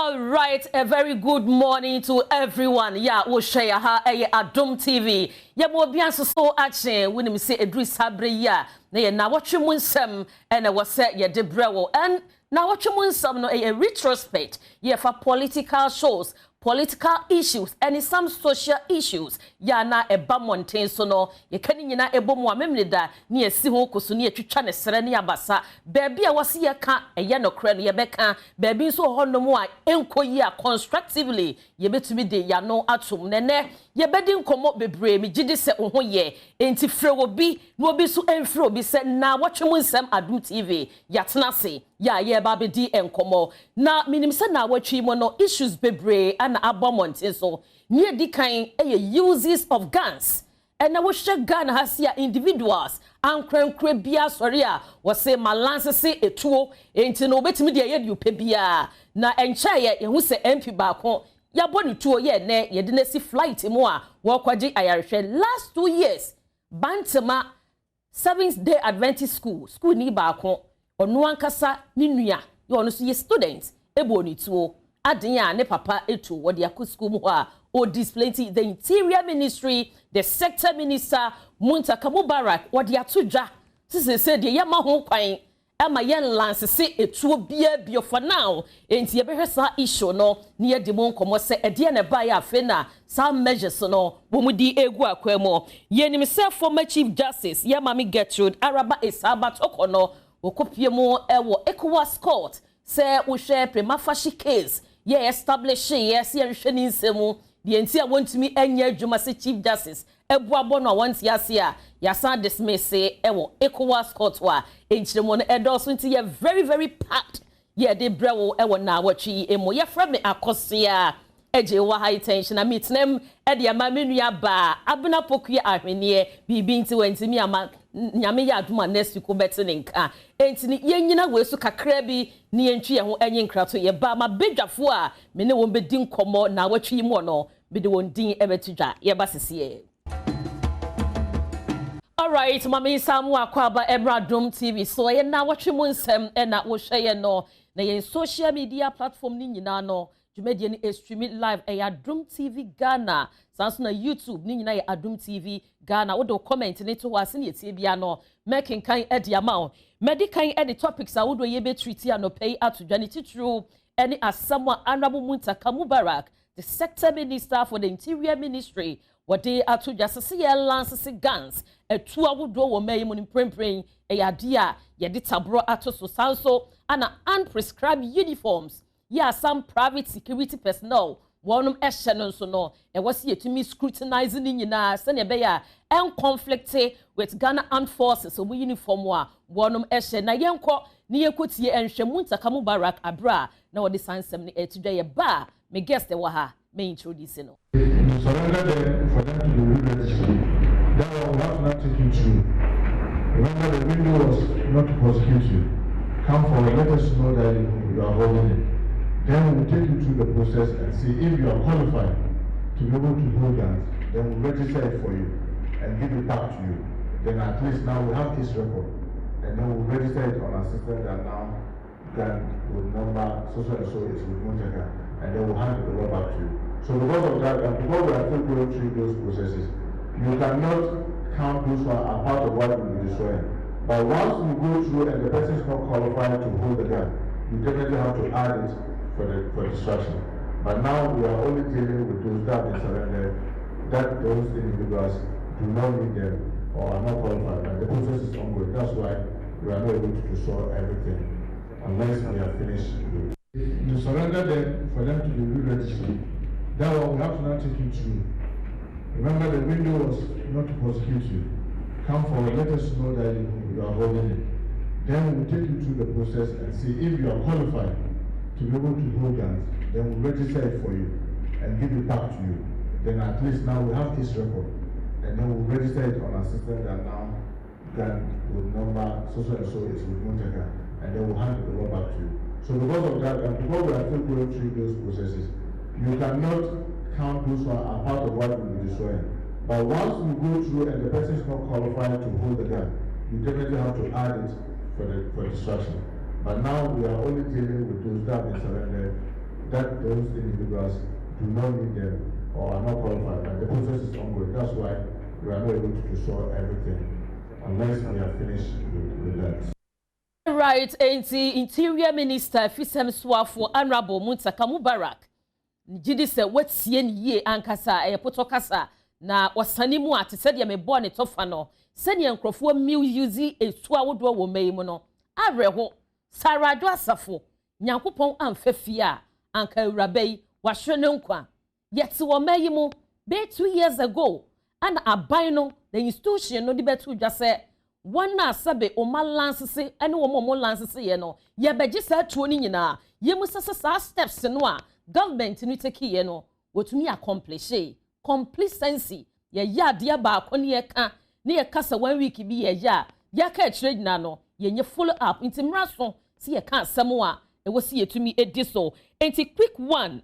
All right, a very good morning to everyone. Yeah, we'll share ha Adom TV. Yeah, we'll be so action when we say Edri Sabre ya. Na watch mu nsem and was set ye de brewo and now watch mu nsem no a retrospect yeah for political shows, political issues and some social issues. Ya na eba mountain so no ye kani nyina ebo mu amemne da ne esi ho koso ne atwitwa ne sere ne abasa baabi a wase ye ka eye no kra ne ye beka baabi so ho no mu a enkoyi a constructively ye betumi de ya no atom nene ye bedi nkomo bebre mi gidi se ho ye enti frɛ obi no obi so enfrɛ obi se na watwe mu nsɛm Adom TV yatena se ya ye ba bedi enkomo na minim se na watwe mu no issues bebre ana abomonte so near the kind uses of guns and now share gun has here individuals and crane bia sorry was say malance say a tuo enti no betimi de ye pebia na enchaye ye hu se MP baako ya boni tuo ye ne ye de nesi flight mu a wo kwaje ayarehwe last 2 years Bantama 7th Day Adventist school ni baako onu ankasa ni nua ye onu so ye student eboni tuo adenya ne papa etu wo de akusku mu a o display the interior ministry the sector minister Muntaka Mubarak wo de atodwa se de yama ho kwan ama yen lance se etuo bia for now enti ye behwe sa issue no ne ye de mo nkomo se ede na ba ya Akofena some measures no wo mu di egu akwamo ye nim se former chief justice ye mami Gertrude Araba Esaba tokono okopie mu ewo ECOWAS court se wo hwe prima facie case ye establishing yes ye hwani nsemu the entire want me enya adwuma se chief justice ebuabo no want yasia yasan dismiss say ewo ECOWAS court wa enchiremo no edoso nti ye very packed ye de brewo ewo na watwi emo ye fra me akosia eje wa high tension na meetnem e de ama menua ba abuna pokua ahwene bibi nti wantimi ama nyame ya aduma next week obetene nka enti ni yenyina wesu kakra bi ni yentwi ye ho enyi nkrato ye ba ma bedwafo a me ne won bedi nkomo na watwi mu no be de won din ebetudwa ye ba sese. All right, mama Samu akwaba Adom TV so ye na watwi mu nsem e na wo hwe ye no na ye social media platform ni nyina no Jumedie ni stream live Adom TV Ghana sanso na YouTube ni nyina Adom TV Ghana wo do comment ni to wase ne tie bia no making kan edi amount medical edi topics a wo do ye be treat ya no pay atodwa ni titru any asamwa Honorable Muntaka Mubarak the sector minister for the interior ministry what they atodwa sese ye lance guns etu awodo wo mai mu ni prempren dia ye de tabro atoso sanso ana unprescribed uniforms yeah, some private security personnel wonum ehye no so no e wase yetumi scrutinizing nyina se ne be ya en conflict with Ghana Armed Forces so uniform wa wonum ehye na yenko ne yekotie enhwe Muntaka Mubarak abra na wode sansem ne etudwa ye ba me guest e wa ha me introduce no surrender them for them to be re-registered. That will have not taken through. Remember the window was not to prosecute you. Come forward, let us know that you are holding it. Then we will take you through the process and see if you are qualified to be able to hold guns. Then we'll register it for you and give it back to you. Then at least now we have this record. And then we'll register it on our system that now gun with number so is with Muntaka. And then we'll hand it over back to you. So because of that, and because we are still going through those processes, you cannot count those who are part of what we will be destroying. But once we go through and the person is not qualified to hold the gun, you definitely have to add it for destruction. But now we are only dealing with those that have been surrendered, that those individuals do not need them or are not qualified, and the process is ongoing. That's why we are not able to destroy everything unless we are finished with it. To surrender them for them to be re-registered, that one we have to now take you through. Remember the window was not to prosecute you. Come forward, let us know that you are holding it. Then we will take you through the process and see if you are qualified to be able to hold guns. Then we'll register it for you and give it back to you. Then at least now we have this record. And then we'll register it on our system that now gun with number so is with Muntaka. And then we'll hand it over back to you. So because of that, and because we are still going through those processes, you cannot count those who are part of what we will be destroying. But once we go through and the person is not qualified to hold the gun, you definitely have to add it for destruction. But now we are only dealing with those that have been surrendered, that those individuals do not need them or are not qualified, and the process is ongoing. That's why we are not able to restore everything unless we are finished with that. Right, Interior Minister Fisem Swafo Honorable Muntaka Mubarak. Jidi se wetie ni ye ankasa potokasa na wasani mu ate said ya mebo ne tofa no said ya nkrofo Misuse etu awodo wo mai mu no areho sarado asafo nyankopon amfafia anka urabai wahwe ne nkwa yeti wo mai mu be 2 years ago ana aban no the institution no de betu dwa se wana sabe o malansese ene wo mo lansese ye no ye beji sa tuo ni nyina ye mu sasa steps no a government ni take ye no wotumi accomplish complacency ye ya de ba akoni ye ka ne ye kasa 1 week bi ye ya ka chire nyina no ye nye follow up intimra so si ye ka asem a e wo si yetumi edi so enti quick one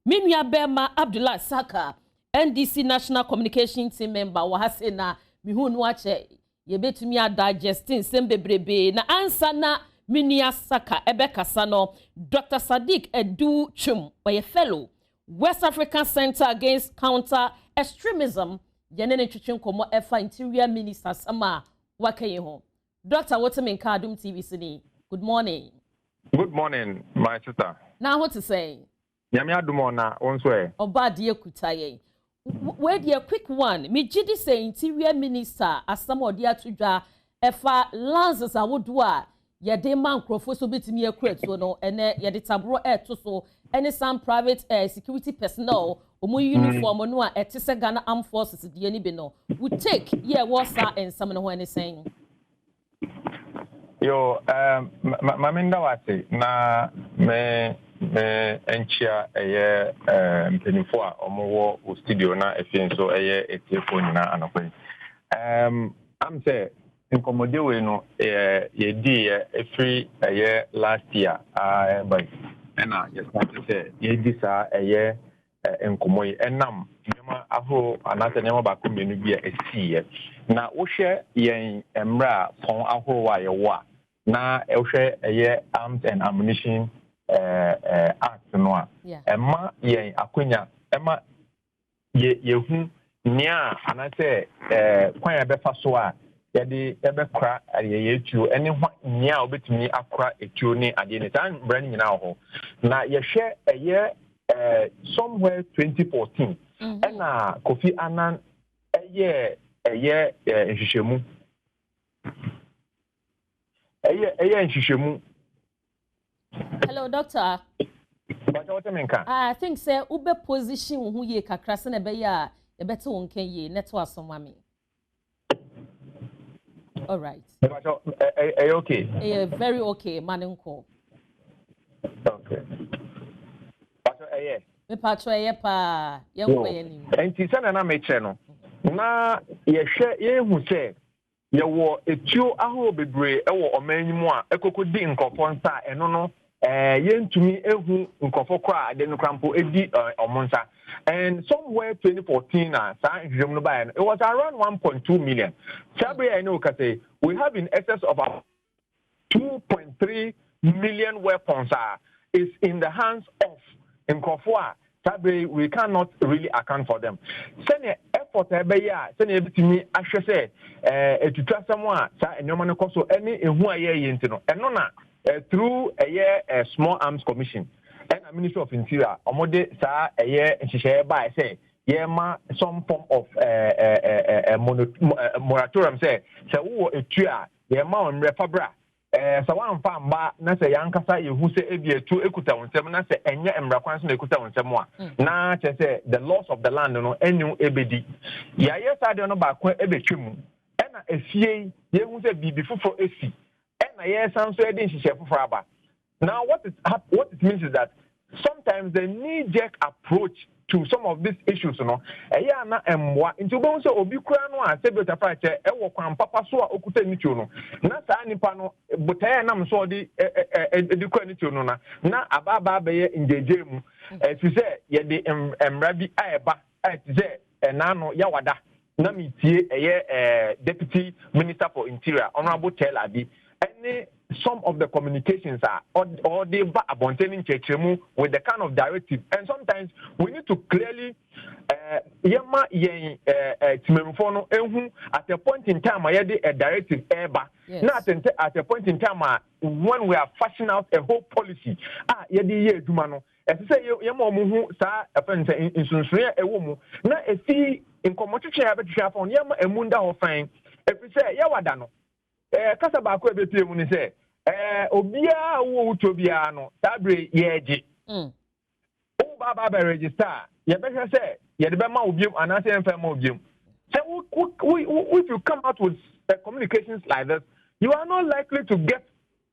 menua bema Abdullah Saka NDC National Communication Team member wa hase na mihu no ache ye betumi digesting sembebrebe na ansa na menua Saka ebekasa no Dr. Sadiq Edu Chum a fellow West African Center Against Counter Extremism yenene twetwe komo efa Interior Minister sama wakaye ho Dr. Wotemenka Adom TV sini good morning. Good morning my sister. Now what to say? Yami Adom na onso Obade kutaye. Where the quick one, me jidi say Interior Minister asamo dia tudwa efa lances Adwoa ye de man krofo so betimi akreto no ene ye de tabro to so any some private security personnel omo uniform no a etise Ghana Armed Forces de ani bi no would take what's that and some no any saying yo Nnawotwe na me enchia mpenifo a omo wo studio na efien so etefo nyina anokwe am say incommode we no ye di every last year by na yes say ye di sa enkomoy enam nyama aho anata nyama ba ko menu bia esiye na wo hwe yen emra pon aho wa ye wo na wo hwe arms and ammunition act no a emma yen akonya emma ye hu nia anate kwan ya befa so a yede ebekra ye etuo ene ho nia obetumi akra etuo ni ade ne tan brand nyina ho na ye hwe somewhere 2014 ena Kofi Annan nhihwemu nhihwemu. Hello doctor. I think say ube position hu ye kakra se na be ya e bete won kan ye neto asomwa me. All right. Okay? Very okay, Manenko. Okay. Me patro pa yenko ye ni. Enti se na meche no. Na ye hwe ye hu se ye wo etuo aho bebre e wo omanyimu a ekokodi nkofo nsa eno no yentumi ehu nkofo kwa de no krampo edi omonsa. And somewhere 2014 it was around 1.2 million. Sabre I know say we have in excess of 2.3 million weapons is in the hands of Nkofo. Sabre we cannot really account for them. Send effort ebeya send ebitimi ahwe say etutwa samwa sa enyoma no koso any ehu aye yentino eno na through a small arms commission and a Ministry of Interior omode sa nhihye ba say yema some form of moratorium say wo etua yema on refabra sa wan fa mba na say yankasa yehu say ebietu ekuta wonsem na say enye emrakwan so na ekuta wonsem a na che say the loss of the land no enu ebedi ya yesa de no ba kwa ebetwemu na efie yehu say bibi foforo esi na yesan so edin nhihye foforo aba. Now what it means is that sometimes the knee-jerk approach to some of these issues, na emwa into bo so obi kura no a sebeta fa che e wo kwan papa so a okuta nituo no na saa nipa no botaye nam so di kura nituo no na ababa beye njeje mu fi se ye de emra bi aeba ti se enano yawada na mitie Deputy Minister for Interior Honorable Tel Abi any some of the communications are or they abandoning chechemu with the kind of directive, and sometimes we need to clearly yema yen timemfono ehu at a point in time a directive eba not at a point in time when we are fashioning out a whole policy yedi ye aduma no as say yema omuhu sa afense insunsuya ewo mu na efi inkomotwetwe abetwa fon yema emunda ho fan efi say yawada no kasa ba ko ebepie mu ni say obia wo utobia no tabre yeji o baba be register ye be say ye de be ma obiem anase enfa ma obiem so if you come out with communications like this, you are not likely to get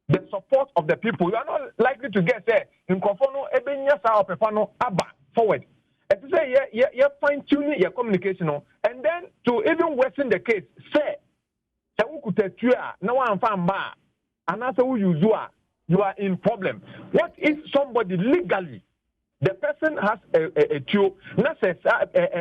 the support of the people. You are not likely to get say in conforno ebenya sa opefano aba forward. If you say you fine tuning your communication and then to even worsen the case say no one found bar and that's who you are in problem. What if somebody legally the person has a tube na say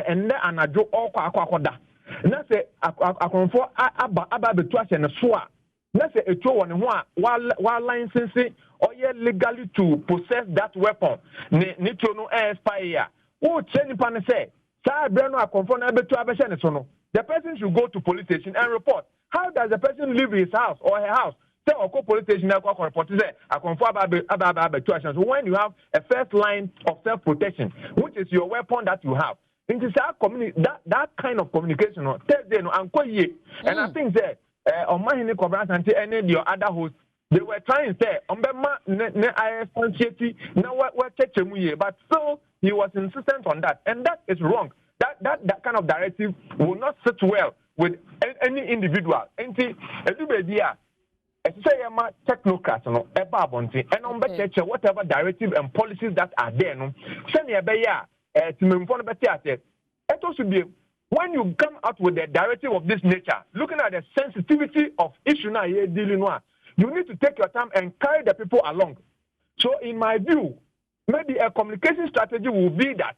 and anajo or kwakwada na say akonfo aba betu ase na so a na say a tube one while licensing or legally to possess that weapon ni to no expire who train pan say sa brano akonfo na betu abese ne so no the person should go to police station and report. How does the person leave his house or her house? Say or go police station and report. Say so when you have a first line of self-protection, which is your weapon that you have, it is that kind of communication. And I think that on my and your other hosts, they were trying to say but still he was insistent on that, and that is wrong. That kind of directive will not sit well with any individual. And technocrats no and on whatever directive and policies that are there no when you come out with a directive of this nature, looking at the sensitivity of issue now you're dealing with, you need to take your time and carry the people along. So in my view, maybe a communication strategy will be that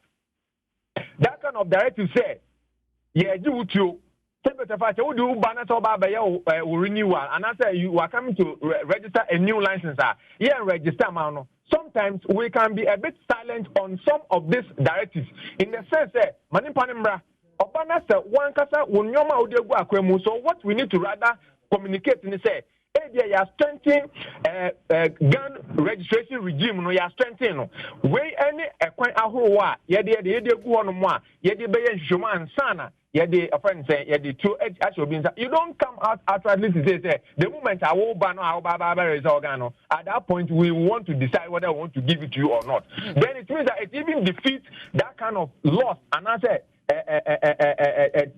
kind of directive say do you renewal and I say you are coming to register a new license register man. Sometimes we can be a bit silent on some of these directives in the sense that so what we need to rather communicate and say you are strengthening gun registration regime. No, you are strengthening. Where any a ahua, sana. You don't come out outrightly to say the moment I will ban is organo. At that point, we want to decide whether I want to give it to you or not. Then it means that it even defeats that kind of loss and I say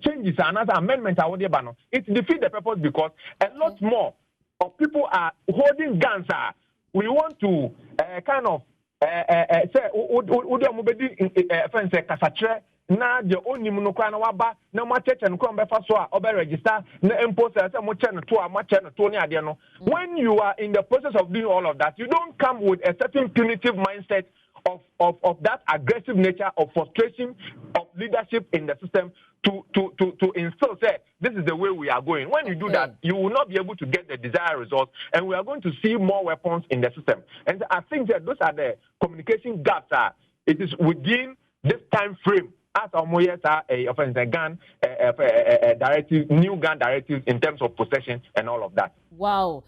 changes and as amendment. It defeats the purpose because a lot more of people are holding guns. We want to kind of say na the only monokwa na waba na ma cheche no be fa so a obe register na impose say mo che no to a ma che no to ni ade no. When you are in the process of doing all of that, you don't come with a certain punitive mindset of that aggressive nature of frustration of leadership in the system to instill say this is the way we are going. When you do that, you will not be able to get the desired results, and we are going to see more weapons in the system. And I think that those are the communication gaps. It is within this time frame as a gun directive, new gun directive in terms of possession and all of that. Wow.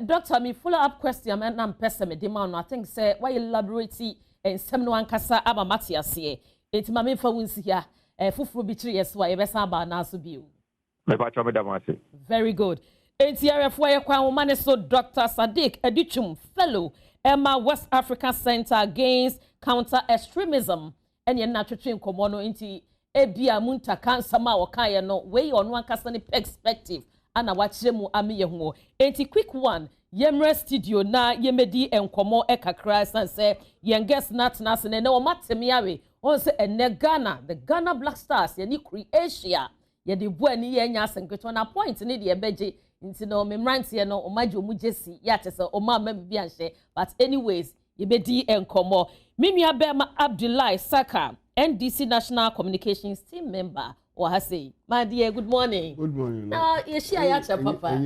Doctor, me follow-up question, I'm I think say why elaborate and some no ankasa aba matiase. It's mame for wins here. Fufuru bitri yes why ebesa aba na so biu. Very good. ATRF why kwa woman so Dr. Sadiq Edichum fellow Emma West African Center Against Counter Extremism. And you're not treating Komono into Ebia Munta cancer ma or kaya no way on one custody perspective. And I watch them ami yehumo. Enti quick one. Yemre studio na yemedi en komo eka Christ and say yen guess not nas and no matemiawe. On say and Ghana, the Ghana Black Stars, ye Croatia, ye di bueni ye nyas and get on a point in the beji into no memrantia no omajo mujesi yatesa oma maybe and say. But anyways, Yebedi and Komo. Mimi Abema Abdullah Saka, NDC National Communications Team member, or has say, my dear, good morning. Good morning. Now, is she a yacha, papa?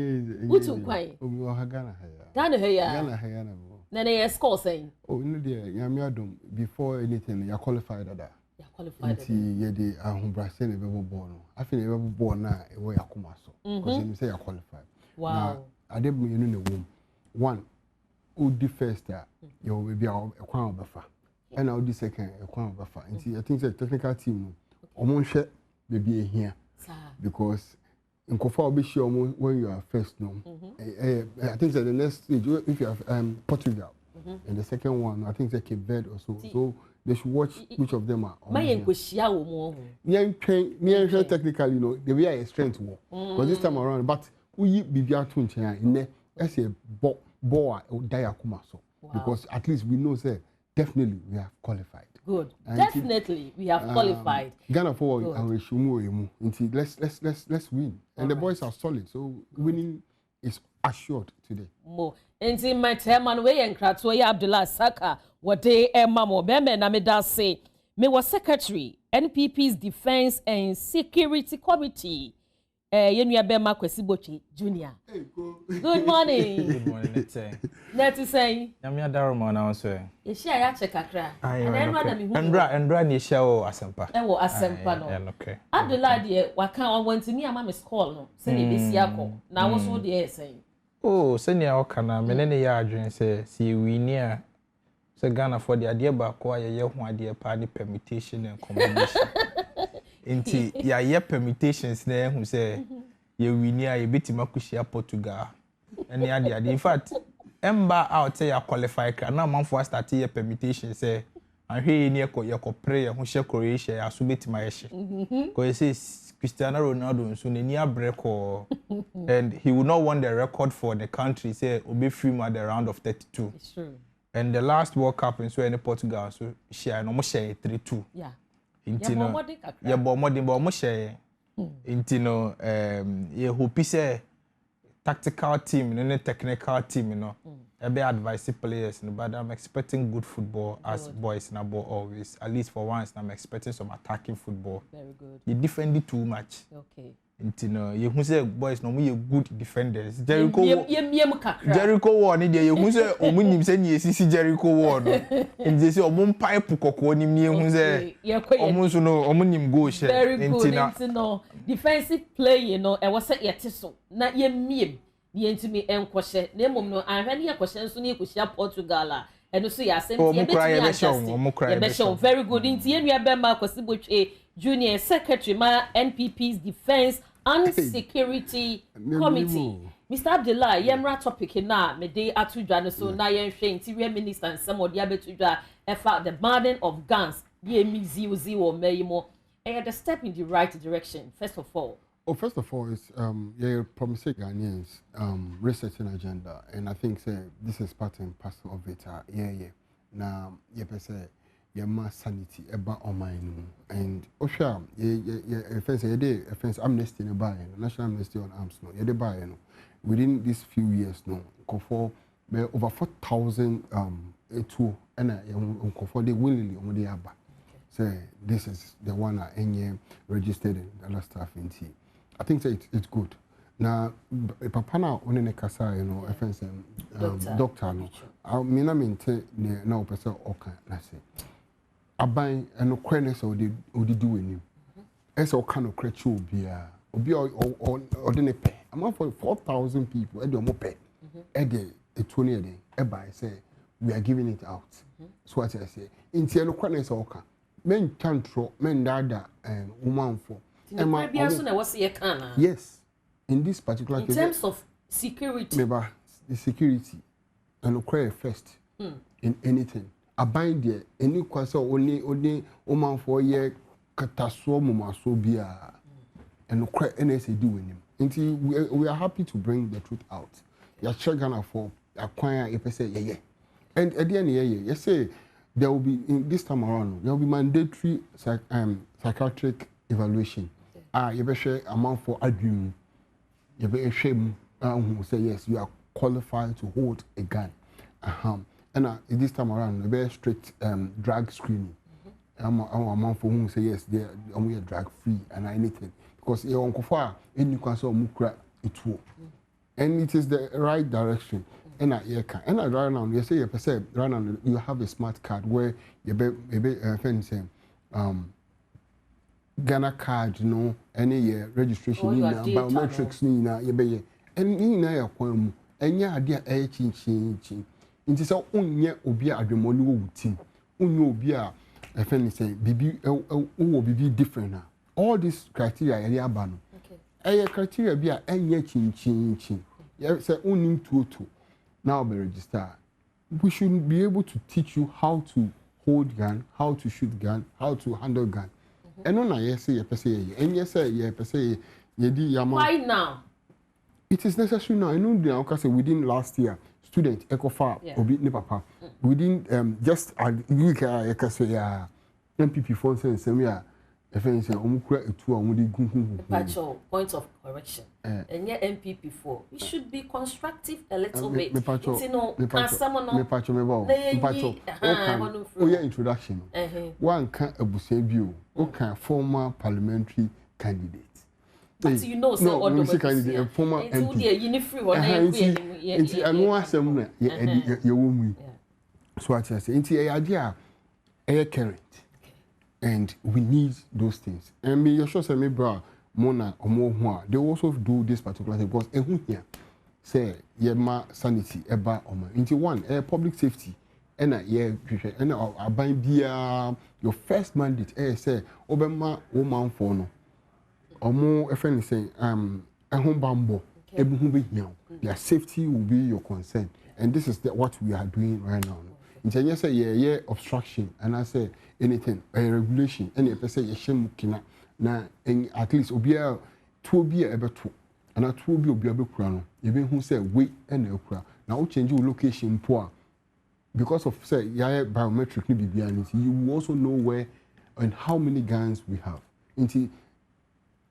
What's you quite? Ghana here. Nene, a score saying, oh, no, dear, Adom, before anything, you're qualified at that. You're qualified. You're the Brasilian ever born. I think you ever born now, a way I come so. Because you say you're qualified. Wow. I didn't mean in the womb. One, who the first that you will be a crown buffer. And I'll do second, a crown buffer. And see, I think the technical team, almost be here. Because in Kofa be sure when you are first no. I think that the next stage if you have Portugal and the second one I think that Cape Verde or so. So they should watch which of them are. My enquishia wo me technically you know the way I strength war. Because this time around but we be to nchen in as a ball die akuma so. Because at least we know say definitely we have qualified. Good. Definitely we have qualified. Ghana for let's win. And the boys are solid, so winning is assured today. More. Inti my chairman we enkratwo ya Abdullah Saka what they mamo beme na me da say me was secretary NPP's Defense and Security Committee. Yenua Bema Kwesibochi Junior. Good morning. Good morning, Neti say. Yamia Daroma na so. Ye share ya chekakra. And then one me hu. Endra ni share o asempa. E wo asempa no. Okay. Abdullah de waka on want me ama me call no. Se ne besi akọ. Na wo so de say. Oh, senya o kana me ne ya adwen se si wini a se Ghana for the ade ba ko aye ho ade pa ni permutation and combination. Inti ya ye permutations na ehu say ye wini a ye betima kushia Portugal ene ade in fact emba out say ya qualify kra na manfo start ye permutation say ahwe ni ye ko pray ye ho hye Croatia ya so betima ye hye ko ye say Cristiano Ronaldo nso ne ni abreko and he would not want the record for the country say obe free at the round of 32. It's true. And the last World Cup in so in Portugal so share no mo share 3-2. Yeah. Intino ye bo modin bo mo share intino ye hope say tactical team and technical team you know e be advise players no but I'm expecting good football as boys na ball always at least for once I'm expecting some attacking football. Very good. You defend it too much. Okay. Intino ye hu say boys no we good defenders. Jericho war ni dey ye hu say omunim say ni esisi Jericho war no. Nje say omum pipe kokko ni me hu say omun so no omunim go share. Very good. Intino defensive play you know e was say yete so na ye miem ye ntimi enkwose na emom no anhwe ne yekwose nso ne yekushia Portugal a eno so ya asem ye betimi very good inti ye nua Bema Kwesibochi Junior Secretary ma NPP's Defense and Security Committee. Mr. Abdullah, yemra topic na me dey atudwa no so na yenhwe Interior Minister and some of the abetudwa efa the burden of guns ye Misuse or mayimo the step in the right direction first of all. Oh, first of all, it's promising Ghanaians researching agenda, and I think this is part and parcel of it. Now, mass sanity about our mind, and Osha, offense amnesty in a national amnesty on arms, no, within these few years, no, for over 4,000 two, and for the willingly on the abba. Say this is the one I registered in the last staff in T. I think it's good. Now, Papa now on the kasa, you know, offense doctor no. I mean, I maintain now person okay. Let's say, I buy an awareness or the doing him. As all kind of creature be or the pay. I'm not for 4,000 people. Edo mo pay. Ede 20 a day. Eba say we are giving it out. So what I say. In the awareness okay. Men can't throw men dada woman for. Yes, in this particular case. In terms of security. Maybe the security and require first in anything. I bind there any question only woman for year catastrophe mama so be and require NSA doing him. Until we are happy to bring the truth out. You're gonna for acquire a person yeah. And at the end you say there will be in this time around there will be mandatory psychiatric evaluation. You be share amount for Adom. You be shame who say yes, you are qualified to hold a gun. And this time around, a very strict drug screening. I'm a man for whom say yes, they are drug free and anything because you uncle far and you can saw mukra it will. And it is the right direction. And I right now you say you perceive right now you have a smart card where you be saying Ghana card, you know, any year registration, biometrics, you be and you know your and ya idea a chin. It is all only obia adremonio team. Only obia a friend say, be different now. All these criteria are ban. Okay. Criteria be a any chin. You say only two. Now be registered. We should be able to teach you how to hold gun, how to shoot gun, how to handle gun. And on I say you per se, and yes say you per se, why now? It is necessary now. I know the because within last year, student Akofena obi ne papa within just a week I can say MPP for sense we are if any say omukura etu omudi gun point of correction. And yeah MPP for we should be constructive a little bit. You know, introduction. One can abusebio. Okay, former parliamentary candidate. But you know, so no, candidate, former MP. I know some your woman. So I say, into idea, air current, and we need those things. And me, you sure say me, bra, Mona or more. They also do this particular thing because here say ma sanity eba or into one public safety. And and I buy your first mandate. Say Obama woman for no. Or more, a friend is saying, a home bambo, their safety will be your concern. And this is what we are doing right now. In China, say, yeah, obstruction, and I say anything, a regulation, and if I say, yeah, na, at least, obia, two be a better, and a two be a big crown. Even who say, wait, and a crowd. Now, change your location, poor. Because of, say, yeah, biometric, you will also know where and how many guns we have. Into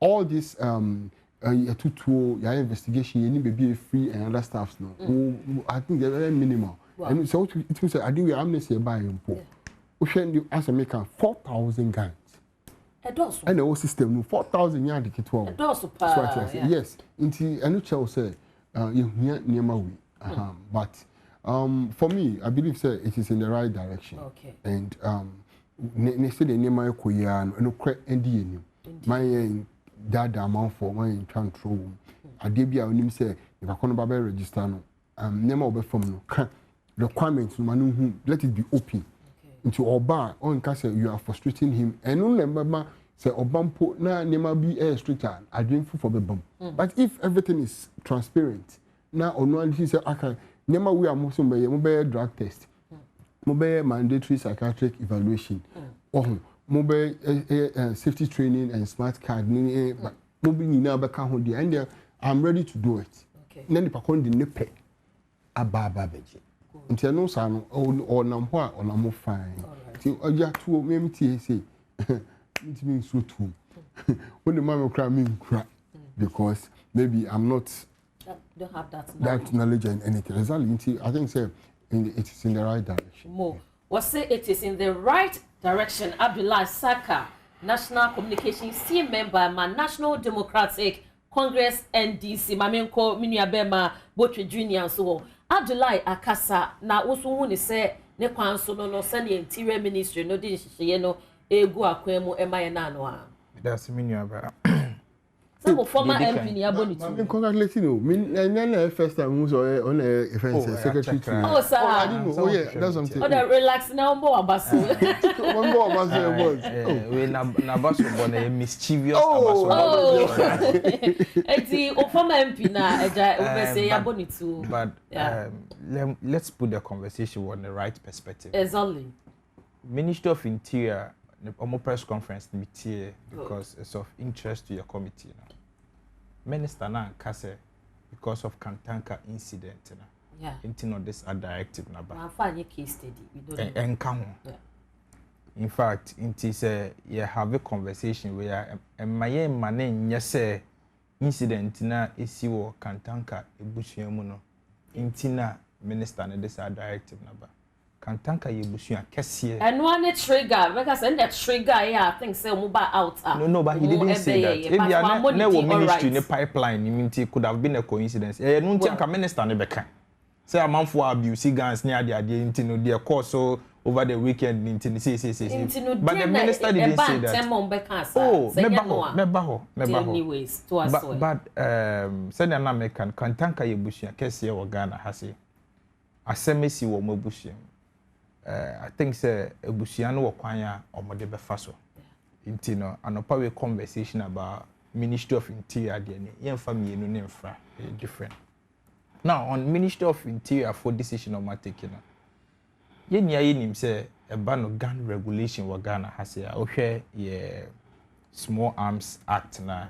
all this your investigation, you need to be free and other stuff now. I think they're very minimal. Wow. And so it was I think we amnesty by him. We send you as a maker 4,000 guns. And the whole system 4,000 yards to 12. So I say yes. Into a new child say you near my way. But for me, I believe say it is in the right direction. Okay. And next day near my koyan and no crack and my that amount for my control. I did be our say if I can't register no name over from no requirements manu let it be open into Oba on case you are frustrating him and no remember say Obampo na name be a stricter I drink for the bomb. But if everything is transparent now or no he say okay name we are mobile drug test mobile mandatory psychiatric evaluation mobile safety training and smart card mobile now back home and I'm ready to do it. Okay. Then the pakon the nepe ababa beji. Until no son or namwa or namo fine. Till oja two maybe say it means so too. When the man will cry me cry because maybe I'm not don't have that knowledge and anything. Exactly. I think say it is in the right direction. More. What say it is in the right direction. Abdullah Saka, National Communications Team member, my National Democratic Congress NDC, Mamenko Minuabema, Botwe Junior, and so on. Abdullah Akasa, na Usu say, ne kwanso no send the Interior Ministry, no dinshiyeno, egu akwemu emayana. That's Minuaba. Some former MP ni aboni too. Congratulations, no. First time who's on a secretary. Oh, sir. I didn't know. Oh, yeah, that's something. Oh, relax now, more abasu. One more abasu. We na abasu born mischievous abasu. Oh, eti o former MP na eja we say aboni too. But let's put the conversation on the right perspective. Exactly. Minister of Interior. The press conference here because it's of interest to your committee. Minister na kase because of Kantanka incident. Yeah. Into this a directive na ba. Na case study. We don't. Yeah. In fact, it say you have a conversation where my man yes incident na isi wo Kantanka ebusuamu no. Intina minister na this a directive na ba. kantanka ye busua kese and one trigger because and that trigger I think say mobile out no but he didn't say that if you are never ministry in the pipeline it could have been a coincidence no ntia minister ne beka say amanfo abuse guns near the ade no their course so over the weekend say but the minister didn't say that oh never ho anyways to us but said an American kantanka ye busua kese wo Ghana hase asemesi wo mabusua I think say ebusua no kwan a omode befa so nti no anopa we conversation about Ministry of Interior de ne yemfa mienu ne mfra different now on Ministry of Interior for decision of taking yenia yenim say eba no gun regulation wa Ghana hase a ohwe ye Small Arms Act na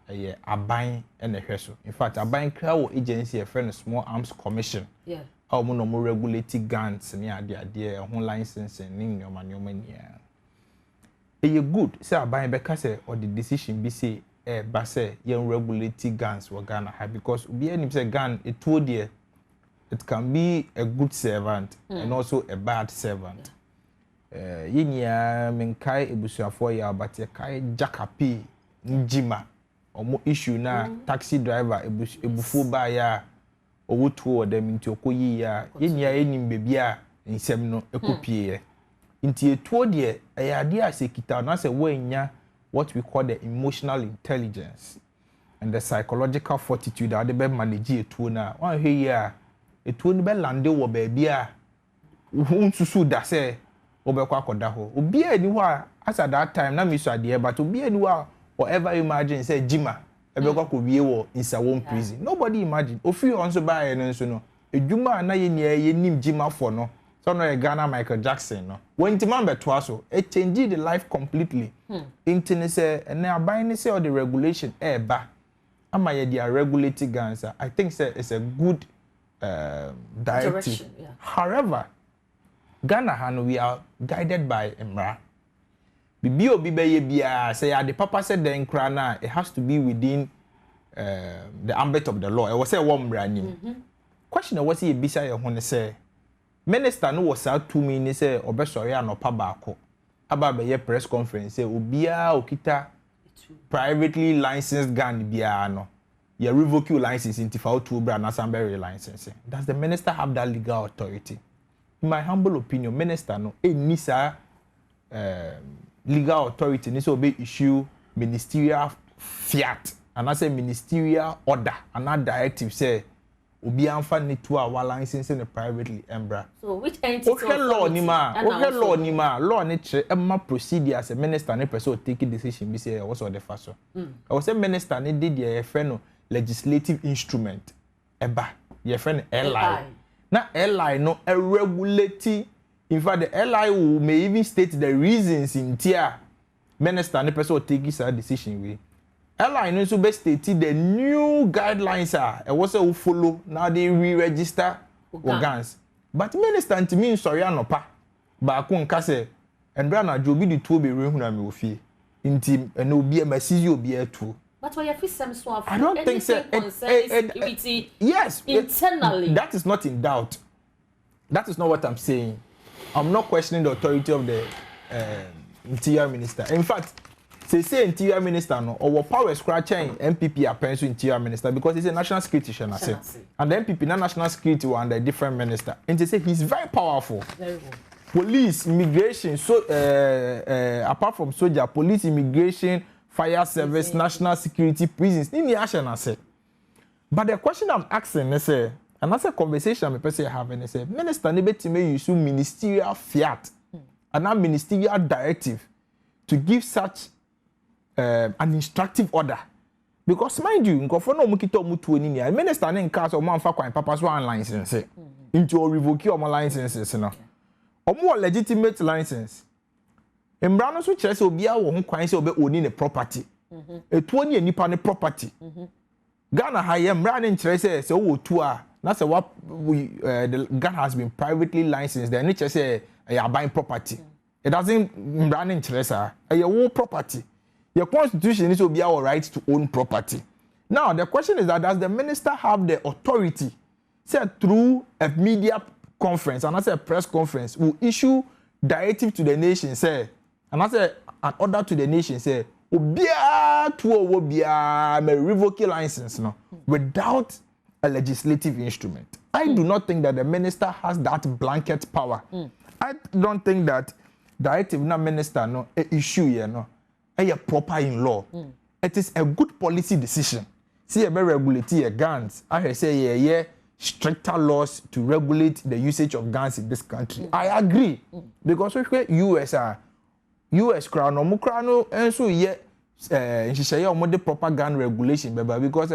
ye aban ene hwe so in fact aban kra wo agency e friend Small Arms Commission yeah how mo no mo regulate guns ni ade ho license ni nyoma nia e good say aban be ka say or the decision be say ba say yen regulate guns wo Ghana ha because obi anim say gun it told there it can be a good servant and also a bad servant yinia menkai ebusuafo ya but kai jakapi njima omo issue na taxi driver ebufu ba ya owo tuo dem nti okoyi ya yenia enim bebi a nsem no ekopie nti etuo de eyade asekita na se wanya what we call the emotional intelligence and the psychological fortitude that they be manage etuo na wan hwe ya etuo ni be lande wo ba bia unsusu da se obekwa akoda ho obi ani ho as at that time na miso de but obi ani ho whatever imagine say jima ebekwa ko wie wo insawon prison nobody imagine ofi on so ba no nso no edwuma na ye nim jima for no so no Ghana Michael Jackson no when timam beto so it changed the life completely intine say na aban ni say all the regulation ba ama ye dia regulating guns I think say it's a good directive yeah. However Ghana han we are guided by Emra bibi obi beye bia say ya the papa said the nkra na it has to be within the ambit of the law. It was say one brand question was he bisa ye ho ne say minister no was out 2 minutes say obesori anopa baako aba be ye press conference say obia okita privately licensed gun bia no ye revoke your license into for two brand na samberry license. Does the minister have that legal authority? In my humble opinion, minister no nisa legal authority ni so be issue ministerial fiat and I say ministerial order and that directive say obi anfa ni to our license in privately embra. So which entity law ni ma law ni che emma procedure as a minister ni person take decision be say what's all the faso. I was say minister ni did your friend legislative instrument eba your friend LI. Na LI no a regulating. In fact, the LI may even state the reasons in tier minister and the person will take this decision with. LI no so be stated the new guidelines are and what will follow now they re-register organs. But minister and me sorry anopa ba ko nka se endra na jobi di to be rehu na me ofie. Inti and obi Misuse obi etu. But why you some so I don't think so. Security yes, internally. That is not in doubt. That is not what I'm saying. I'm not questioning the authority of the interior minister. In fact, say interior minister no or power scratching MPP appoints interior minister because he's a national security channel. And the MPP national security were under a different minister. And they say he's very powerful. Very good. Police, immigration, so apart from soldier, police, immigration, fire service, national security, prisons. But the question I'm asking is and that's a conversation I'm having. I say, Minister, you may use ministerial fiat and a ministerial directive to give such an instructive order. Because mind you, Akofena mukito mutu ni ya minister ne nka so man fa kwan papa so an license into revoke your licenses no. Omo legitimate license. Embra no so kire se obi a wo ho kwan se obe oni ne property. Etuo ni enipa ne property. Ghana ha ye embra ne kire se wo tu a na say what the gun has been privately licensed. The NHS say you are buying property. It doesn't brand interest your own property. Your constitution is to be our right to own property. Now the question is that does the minister have the authority, say through a media conference and I say press conference will issue directive to the nation say and I say an order to the nation say obia to obia may revoke license no without a legislative instrument. I do not think that the minister has that blanket power. I don't think that directive na minister no issue here no a proper in law. It is a good policy decision. See a regulate your guns. I say stricter laws to regulate the usage of guns in this country. I agree because US crown no and so she say the proper gun regulation because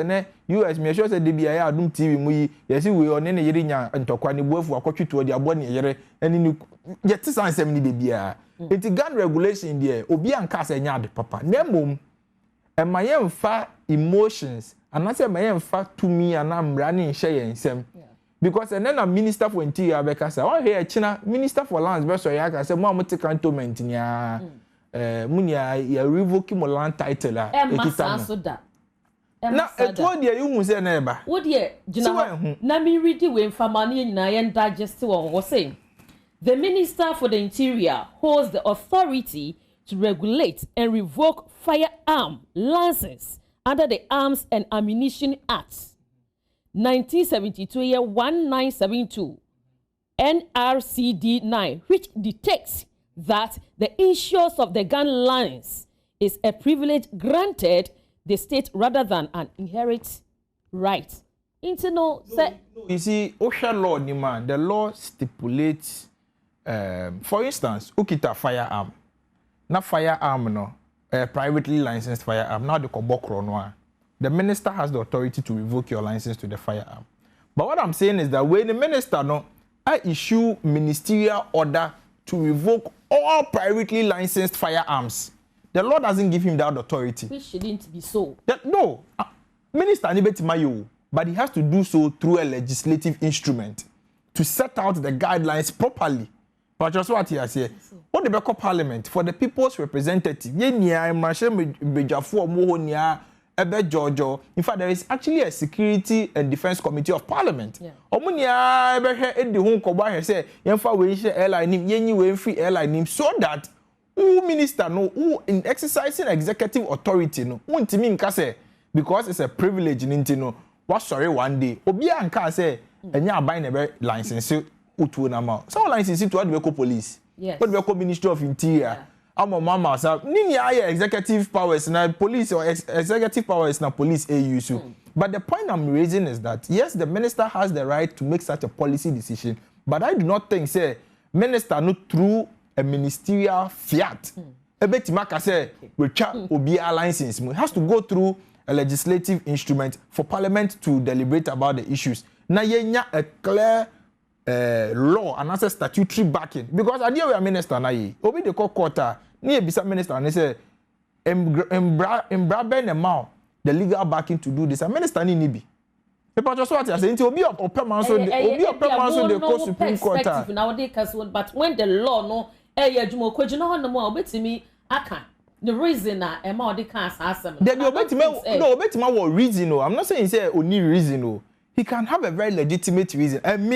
US me sure say the BIA Adom TV mu yes we on ne yirinya ntokwa ne buafu akotweto de abo ne yere eni ni yet sansem ni de bia enti gun regulation there obi anka say nya de papa na mom e mayemfa emotions and I say mayemfa to me and am running share yensem because and then a minister for interior abeka say oh here china minister for lands be so ya say mo amte cantonment nya munya ya revoke mo land title a ekita so da na eto de you say na eba wo de gina na me read we information nyina yen digest wo say the minister for the interior holds the authority to regulate and revoke firearm licenses under the Arms and Ammunition Act 1972 year 1972 NRCD 9 which dictates that the issuance of the gun license is a privilege granted the state rather than an inherent right. No, you see, OSHA law, the law stipulates, for instance, ukita firearm. Not firearm, no, privately licensed firearm. Now the kobokro no. The minister has the authority to revoke your license to the firearm. But what I'm saying is that when the minister no, I issue ministerial order to revoke all privately licensed firearms. The law doesn't give him that authority. Which shouldn't be so. No, minister Nibetimayo, but he has to do so through a legislative instrument to set out the guidelines properly. But just what he has here, what the Beko Parliament for the people's representative, Georgia. In fact, there is actually a Security and Defense Committee of Parliament. So that who minister no who in exercising executive authority no because it's a privilege in no what sorry one day obi anka say enya buy na license utu na ma so license to the police what the Ministry of Interior mama sa nini aye executive powers na police or executive powers na police use. But the point I'm raising is that yes, the minister has the right to make such a policy decision, but I do not think say minister no through a ministerial fiat ebetimaka say we cha obi license it has to go through a legislative instrument for parliament to deliberate about the issues na yenya a clear law and as a statutory backing because idea we are minister na ye obi the court ni ebisa minister and say embra ben amount the legal backing to do this a minister ni be people just what I say nti obi opema so the court supreme court but when the law no adwuma kwaji no hono mo obetimi aka the reason na ema odi kan asem there be obetima what reason no I'm not saying say only reason no he can have a very legitimate reason and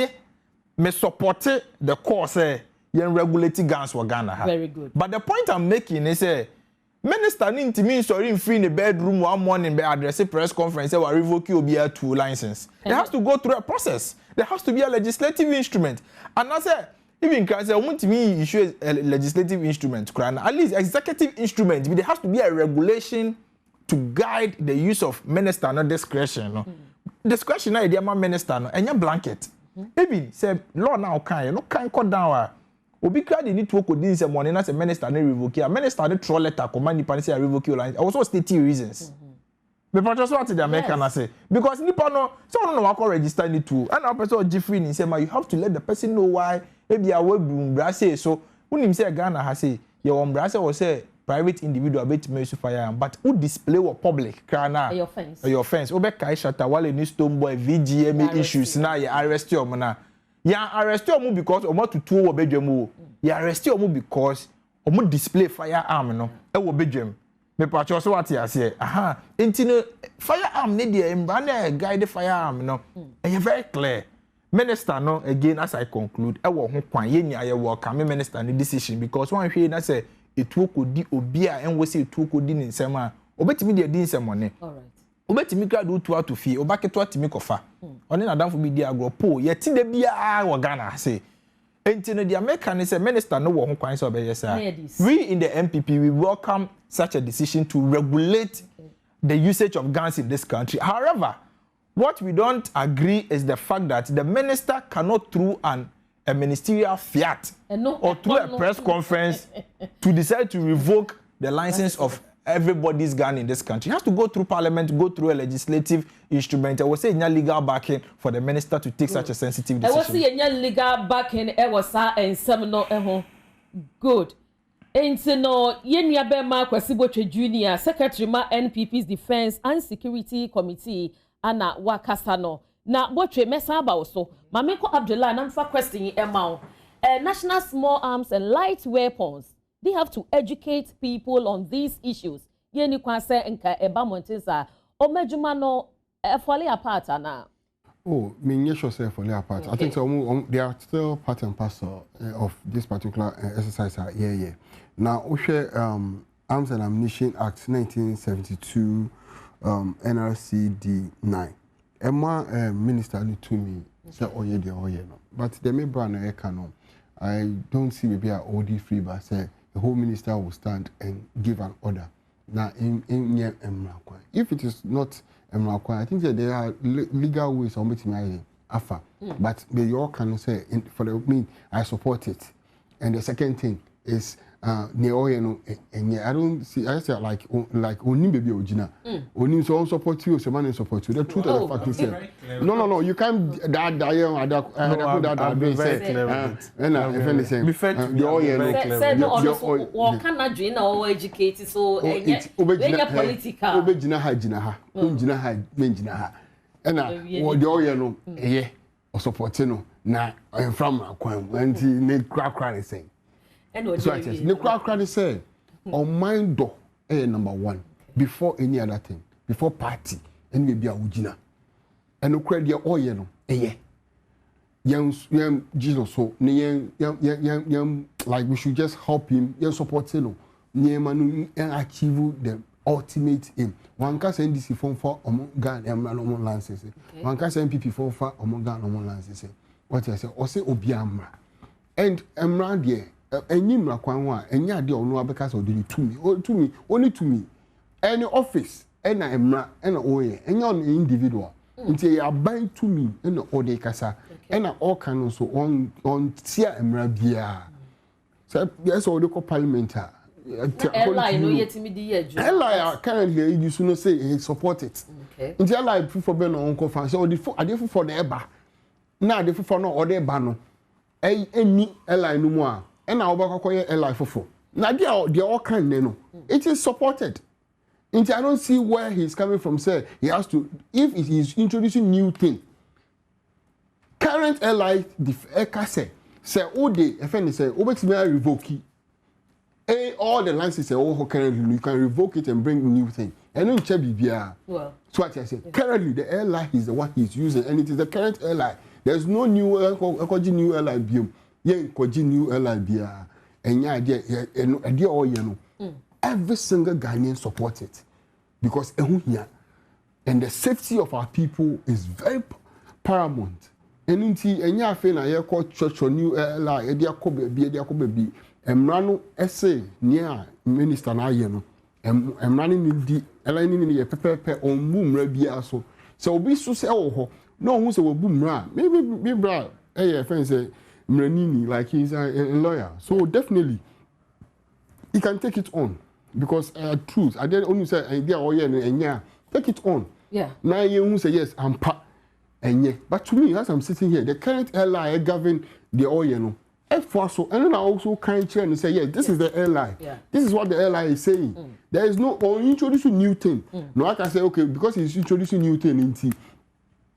me support the course say yen regulating guns for Ghana. Very good. But the point I'm making is say minister need to mean sorry in free in the bedroom one morning be address a press conference say we revoke you be a two license. It has to go through a process. There has to be a legislative instrument. And I say even can say want to me issue a legislative instrument at least executive instrument but there has to be a regulation to guide the use of minister no discretion no. Discretion na idea minister no enya blanket. Even say law now can no can cut down obi kra dey need to go din say money na say minister na revoke a minister dey throw letter command nipa say revoke your license also stating reasons me just what the American I say because nipa no so no wa call register ni too and na person Jeffrey ni say ma you have to let the person know why maybe a we bra say so unim say Ghana ha say your bra say was say private individual bet me use fire but who display or public kana your offense obe kai shatter wale ni stone boy VGM issues na ya arrest you na ya arrest you because omo tutu wo bedwam ya arrest you because omo display firearm no e wo bedwam me pa cho so what ya say aha enti no firearm ne dey mbra na guide firearm no e very clear minister no again as I conclude e wo ho kwan ye nya ye welcome minister no decision because one hwe na say etuo kodi obi a enwo say etuo kodi ne nsem a obetimi de di nsem one all right obetimi kra do to fie obaketo atimi kofa one na danfo bi di agro po ye ti de bia wo Ghana say enti no the American say minister no wo ho kwan say obeye say we in the MPP we welcome such a decision to regulate the usage of guns in this country. However, what we don't agree is the fact that the minister cannot through a ministerial fiat or through a press conference to decide to revoke the license of everybody's gun in this country. It has to go through parliament, go through a legislative instrument. I will say no legal backing for the minister to take such a sensitive decision. I will say no legal backing. And some no good. And no Yenya Bema Kwesiboche Junior, Secretary ma NPP's Defense and Security Committee, Anna Wakasano. Na Boche Mesaba also. Mameko Abdullah, and for questioning amount. National Small Arms and Light Weapons. They have to educate people on these issues. Yeni kwase enka eba montesa. Omejumano fully apart na. Oh, me sure say fully apart. Okay. I think so. They are still part and parcel of this particular exercise. Yeah. Now, Oshe Arms and Ammunition Act 1972, NRCD 9. Emma minister to me say oye de oye no. But the me brand no. I don't see maybe a OD free, but say the whole minister will stand and give an order. Now, in if it is not I think that there are legal ways on which I offer. But the all can say for the me, I support it. And the second thing is I don't see. I say like only baby ojina. Only so support you, so man support you. The truth of the fact is, no. You can't that and if anything, or can join or educated so political. And the oil no, or supporting na from and the crack saying. So I says, the crowd say, on mind door, number one, before any other thing, before party, and maybe a ujina. And no credit your oil, young Jesus, so, young, like we should just help him, young support him, and achieve the ultimate aim. One can send this phone for among gun and among lances. One can send PP phone for among gun among lances. What I say, or say Obiamra. And Emra dear. Any mrakwanwa any ade onu abeka so dey to me only to me any office and emra and oye any on individual until you buy to me and ode kasa and all can so on tia emra bia so yes all the parliament ally no yetimi di yeju ally currently you should not say he support it until ally for be no on conference so the ade for the eba na ade for no ode eba no any ally no mo and now Obakoye a life for. Now they all kind no. It is supported. And I don't see where he's coming from. Say he has to if he is introducing new thing. Current ally the say Ode FN say Obetime revoke. All the licenses say currently you can revoke it and bring new thing. And no Bibia. Well, so what I say currently the airline is the one he's using and it is the current airline. There's no new airline biome. New LIBia and idea all every single Ghanaian support it because and the safety of our people is very paramount. And until any thing I call church or new LI, baby, and run essay near Minister Nayeno, and running the aligning in the pepper on boom rabia so be so say oh no who's a boom ra maybe be bra friend say Mrenini, like he's a lawyer. So definitely, he can take it on. Because truth, I didn't only say, take it on. Yeah. Now you say, yes, I'm part. And yeah. But to me, as I'm sitting here, the current ally govern the oil. And then I also can't chair and say, yes, this is the ally. Yeah. This is what the ally is saying. There is no, or introducing new thing. No, I can say, okay, because he's introducing new thing in T.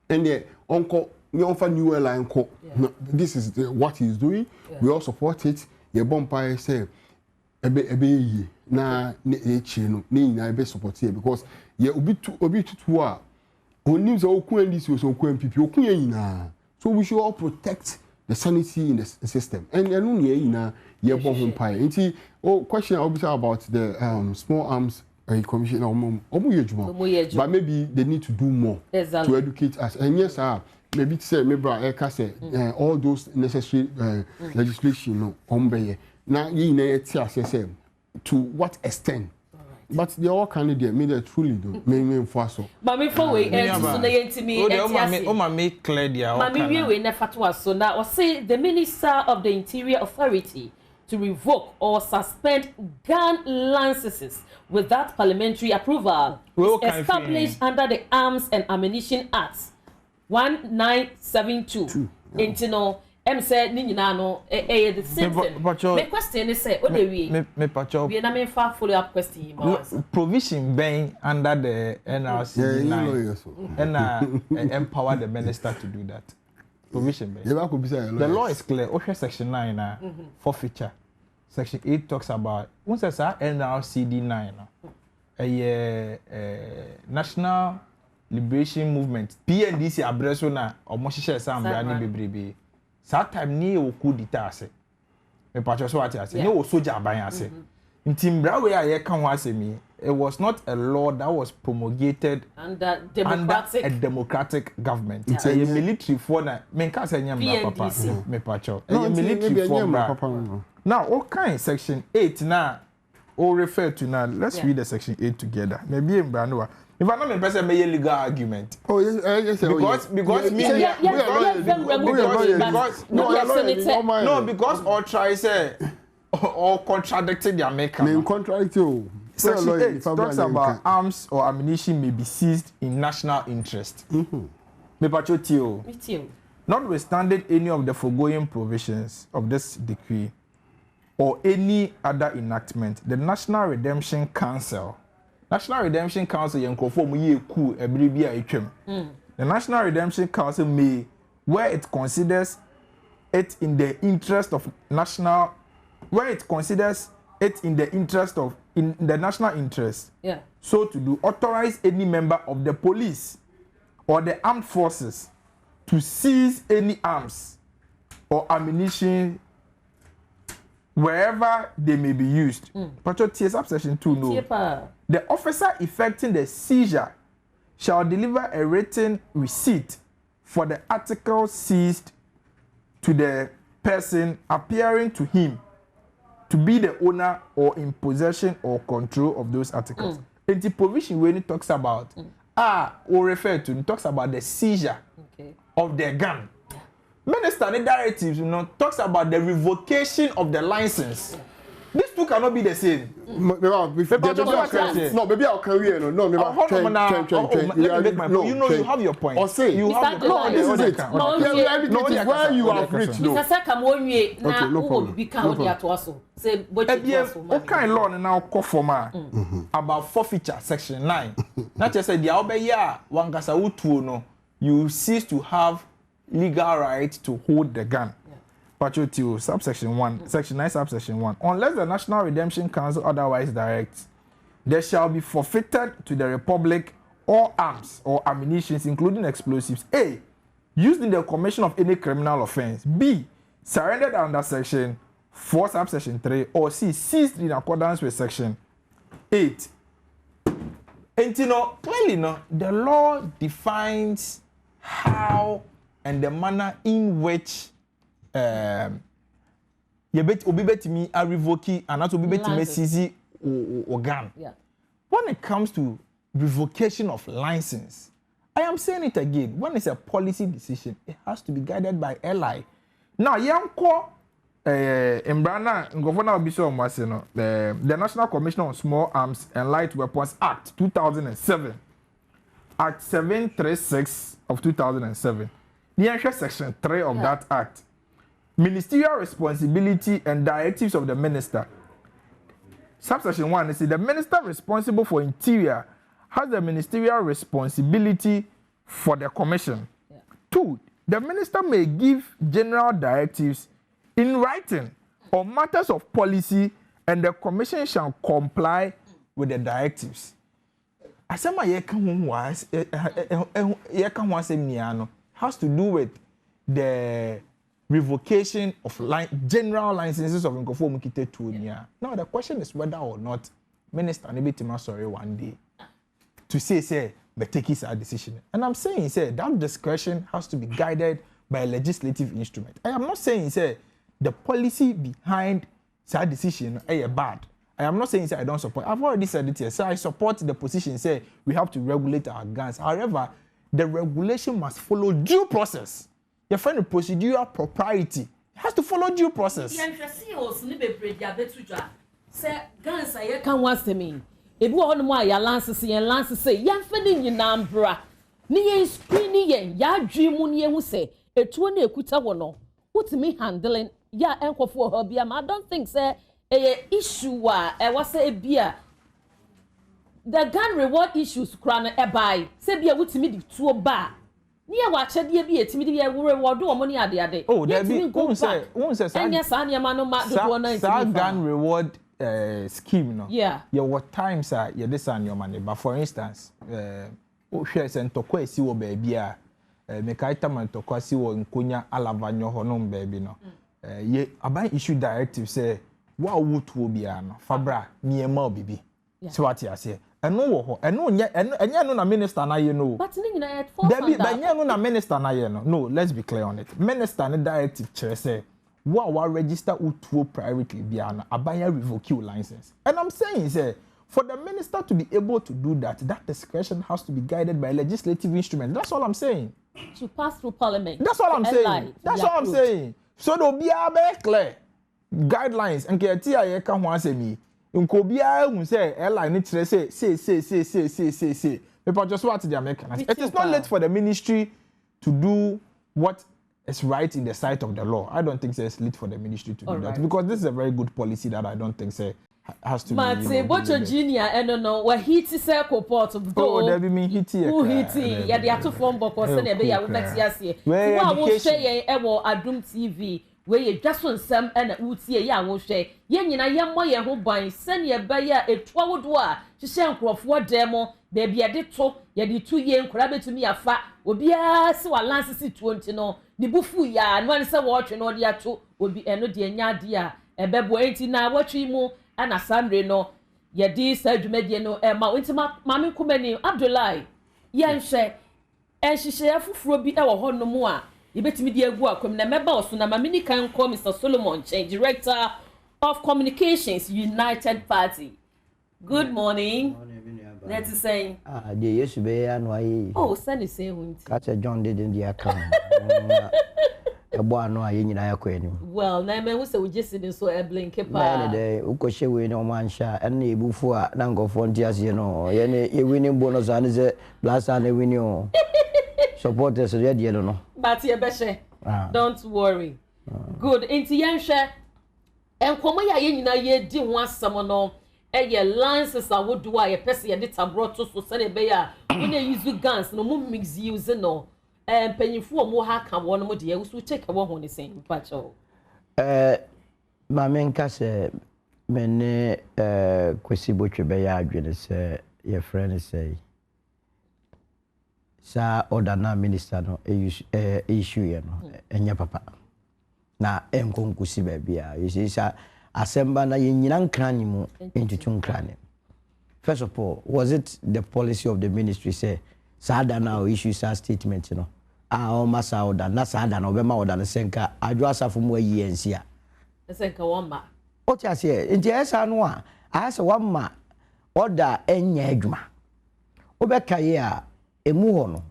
And the uncle, we offer new airline call. No, this is what he's doing. Yeah. We all support it. Your bumpire say, ebe na chino na ebe support here because ye obi tu only so okun this was okun MPP okun ye nyina So we should all protect the sanity in the system. And question about the small arms commission, but maybe they need to do more to educate us. And yes, maybe say all those necessary legislation now to what extent. But the all candidate made it truly do. Maybe for so. But before we make clear the Mami we never to so now or say the Minister of the Interior Authority to revoke or suspend gun licenses without parliamentary approval is established under the Arms and Ammunition Act 1972. Intino said Nina no the same thing. My question is say we na me follow up question provision being under the NRC and empower the minister to do that. Provision being. The law is clear. Okay, section 9 forfeiture. Section 8 talks about once I say NRCD 9 National Liberation Movement PNDC abreso na omohihye sambra ni bebrebe. That time ni o coup d'etat ase. Me patcho so ati ase. Ni o soja aban ase. Ntimbra we aye kan ho asemi. It was not a law that was promulgated under a democratic government. It's a military for na me nka se nyam na papa. Me patcho. A military for. Now, what kind section 8 now or refer to now? Let's read the section 8 together. Maybe in Branoa. If I'm not a person, may legal argument. Oh yes, because all try say or contradicting their maker. May contradict you. Section 8 talks about arms or ammunition may be seized in national interest. Notwithstanding any of the foregoing provisions of this decree or any other enactment, the National Redemption Council the National Redemption Council may, where it considers it in the interest of national, in the national interest, so to do, authorize any member of the police or the armed forces to seize any arms or ammunition wherever they may be used. Subsection 2 no. The officer effecting the seizure shall deliver a written receipt for the article seized to the person appearing to him to be the owner or in possession or control of those articles. And the provision when it talks about or refer to, it talks about the seizure of the gun. Minister the directives talks about the revocation of the license. These two cannot be the same. No, maybe I'll carry no, maybe you know you have your point. Or say you have your point. This is it. Where you have reached no. What kind of law now call for about forfeiture section 9. Not just say the obeya wangasa utu no, you cease to have legal right to hold the gun. Subsection 1, section 9, subsection 1. Unless the National Redemption Council otherwise directs, there shall be forfeited to the Republic all arms or ammunition, including explosives. A. Used in the commission of any criminal offense. B. Surrendered under section 4, subsection 3. Or C. Seized in accordance with section 8. And clearly, the law defines how and the manner in which obibetimi a revoke and not obibetimi seize organ. When it comes to revocation of license, I am saying it again. When it's a policy decision, it has to be guided by LI. Now, the National Commission on Small Arms and Light Weapons Act 2007, Act 736 of 2007. The section 3 of that act. Ministerial responsibility and directives of the minister. Subsection 1 is the minister responsible for interior has the ministerial responsibility for the commission. 2, the minister may give general directives in writing on matters of policy and the commission shall comply with the directives. Asema has to do with the revocation of general licenses of Nkofo Mukite Tunia. Now the question is whether or not Minister Nibitima sorry one day to say but take his decision. And I'm saying that discretion has to be guided by a legislative instrument. I am not saying the policy behind that decision is bad. I am not saying I don't support. I've already said it here. So I support the position we have to regulate our guns. However, the regulation must follow due process. Your friend of procedural propriety has to follow due process. Guns I can once to me. If you want more, your lances say, young feeling in Nambra. Ni screening, ya dream ye who say, a 20 kutawono. What's me handling? Ya uncle for her beer. I don't think, a issue was a beer. The gun reward issues crown a buy. Say be a would me to a bar. Near watch a dear be a timid reward or money at the other. Oh, there be won't say, and yes, I am no gun reward scheme. No, yeah, what times are you this on your money, but for instance, shares and tokwe si wo baby, make item and tokwa si wo nkonya alavanyo honum baby no. Ye about issue directive say, what would be an fabra near more baby. So what you say? And no, na minister na you know. But you know, but na minister na you know. No, let's be clear on it. Minister na directive chair say, what register utuo privately be an abaya revoke your license. And I'm saying, for the minister to be able to do that, that discretion has to be guided by a legislative instrument. That's all I'm saying. To pass through parliament. That's all I'm saying. That's all I'm saying. So there'll be a very clear guidelines and KTI can want to me. Nkobia who say airline need to say. People just want to American. It is not late for the ministry to do what is right in the sight of the law. I don't think it's late for the ministry to do that because this is a very good policy that I don't think has to be. Mate, Bocho Junior, I don't know what he circle port of oh, there be me hitty. Who hitty? Yeah, they are two form book or send a bay. I will bet yes. Where I will say Adom TV. Where you just on some and would see a young will say, Yen, I am my who by send ye by a 12 war to send Crawford demo, baby. I did talk, ye did 2 years crabby to me a fat, will be a so a lance 20 no, the buffu ya, and once a watch and all the two will be a no dear yadia, a beb waiting now watching more, and a Sunday no, ye did said to mediano, and my intimate mammy Kumeni, Abdullah, yan she, and she share for be our horn no more. You bet me dear work from the member so na mamini can call Mr. Solomon Chen, Director of Communications United Party. Good morning. Let's say the yes be and oh send the same catch a John did in the account. A boy no I well na me we say we just in so a blink pa day ukoshe we no man sha and e bufu a na go frontiers you know ye winning bonus and is blast and winning supporters so there no but ye be don't worry good inti yenhwe enkomo ya ye nyina ye di ho asam no eye lances a wodo a ye pese ye de tabro to so se be ya we na use guns no mu mix use no panyinfo mo ha ka wo no mo de usu check wo ho ne sen pacho ma men ka se mene kwesi botwe be ya adwene se ye friend say sa order na minister no issue ye no enya papa na enkonkusi ba bia you see sa asemba na ye nyina nkran mu entutu nkran. First of all, was it the policy of the ministry say sa da na issue sa statement no o masa order na sa da na obema order na senka Adwoa asafo mu ayi ensia senka woma o ti ase nti esa no a asa wama order enya adwuma obeka ye a emu ho no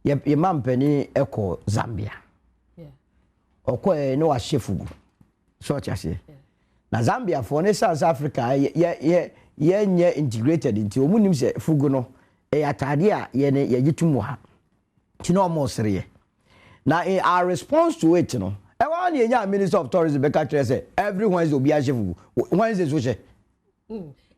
ye mampani eko Zambia oko no wa shefugu so ti ase na Zambia for ne South Africa ye nye integrated into omunim se fugu no atade a ye ne ye gitumu ha tino omosere na in our response to it no e wa na enya Minister of Tourism be ka kire say everyone is obi a shefugu Wednesday so she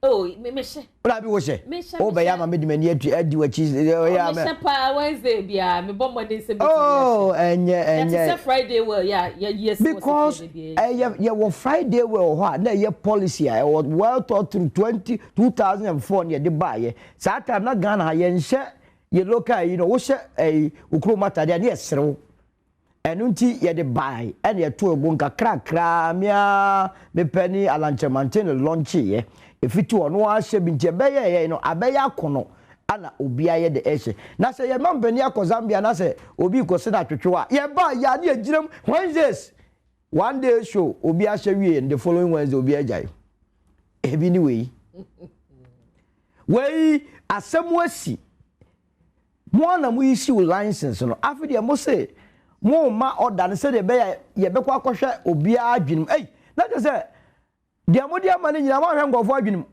oh me she ola bi wo she o be ya ma me di mani adi wachi ya me pa Wednesday bia me bombo dey say oh enye Friday well yes because ye wo Friday well ho na ye policy I was well thought through 2004 ye de buy sa time na Ghana ye nche ye local you know wo she ukroma tade na ye serew enu nti ye de bai ene ye to ebu nkakra me pani alanchemante ne launch ye efiti ono ahye bi nti ebeye ye no abeye akono ana obi aye de ehye na se ye mambani akozambia na se obi kosi na twetwewa ye ba ya na egiram Wednesdays one day show obi ahye wie the following Wednesday obi ajai ebi ni we asemwasi mo na mo issue license no afide mo say mo ma order ne say de be ye be kwa kwhwe obi adwinum na je say de mo de ma ne nyina ma hwe ngofo adwinum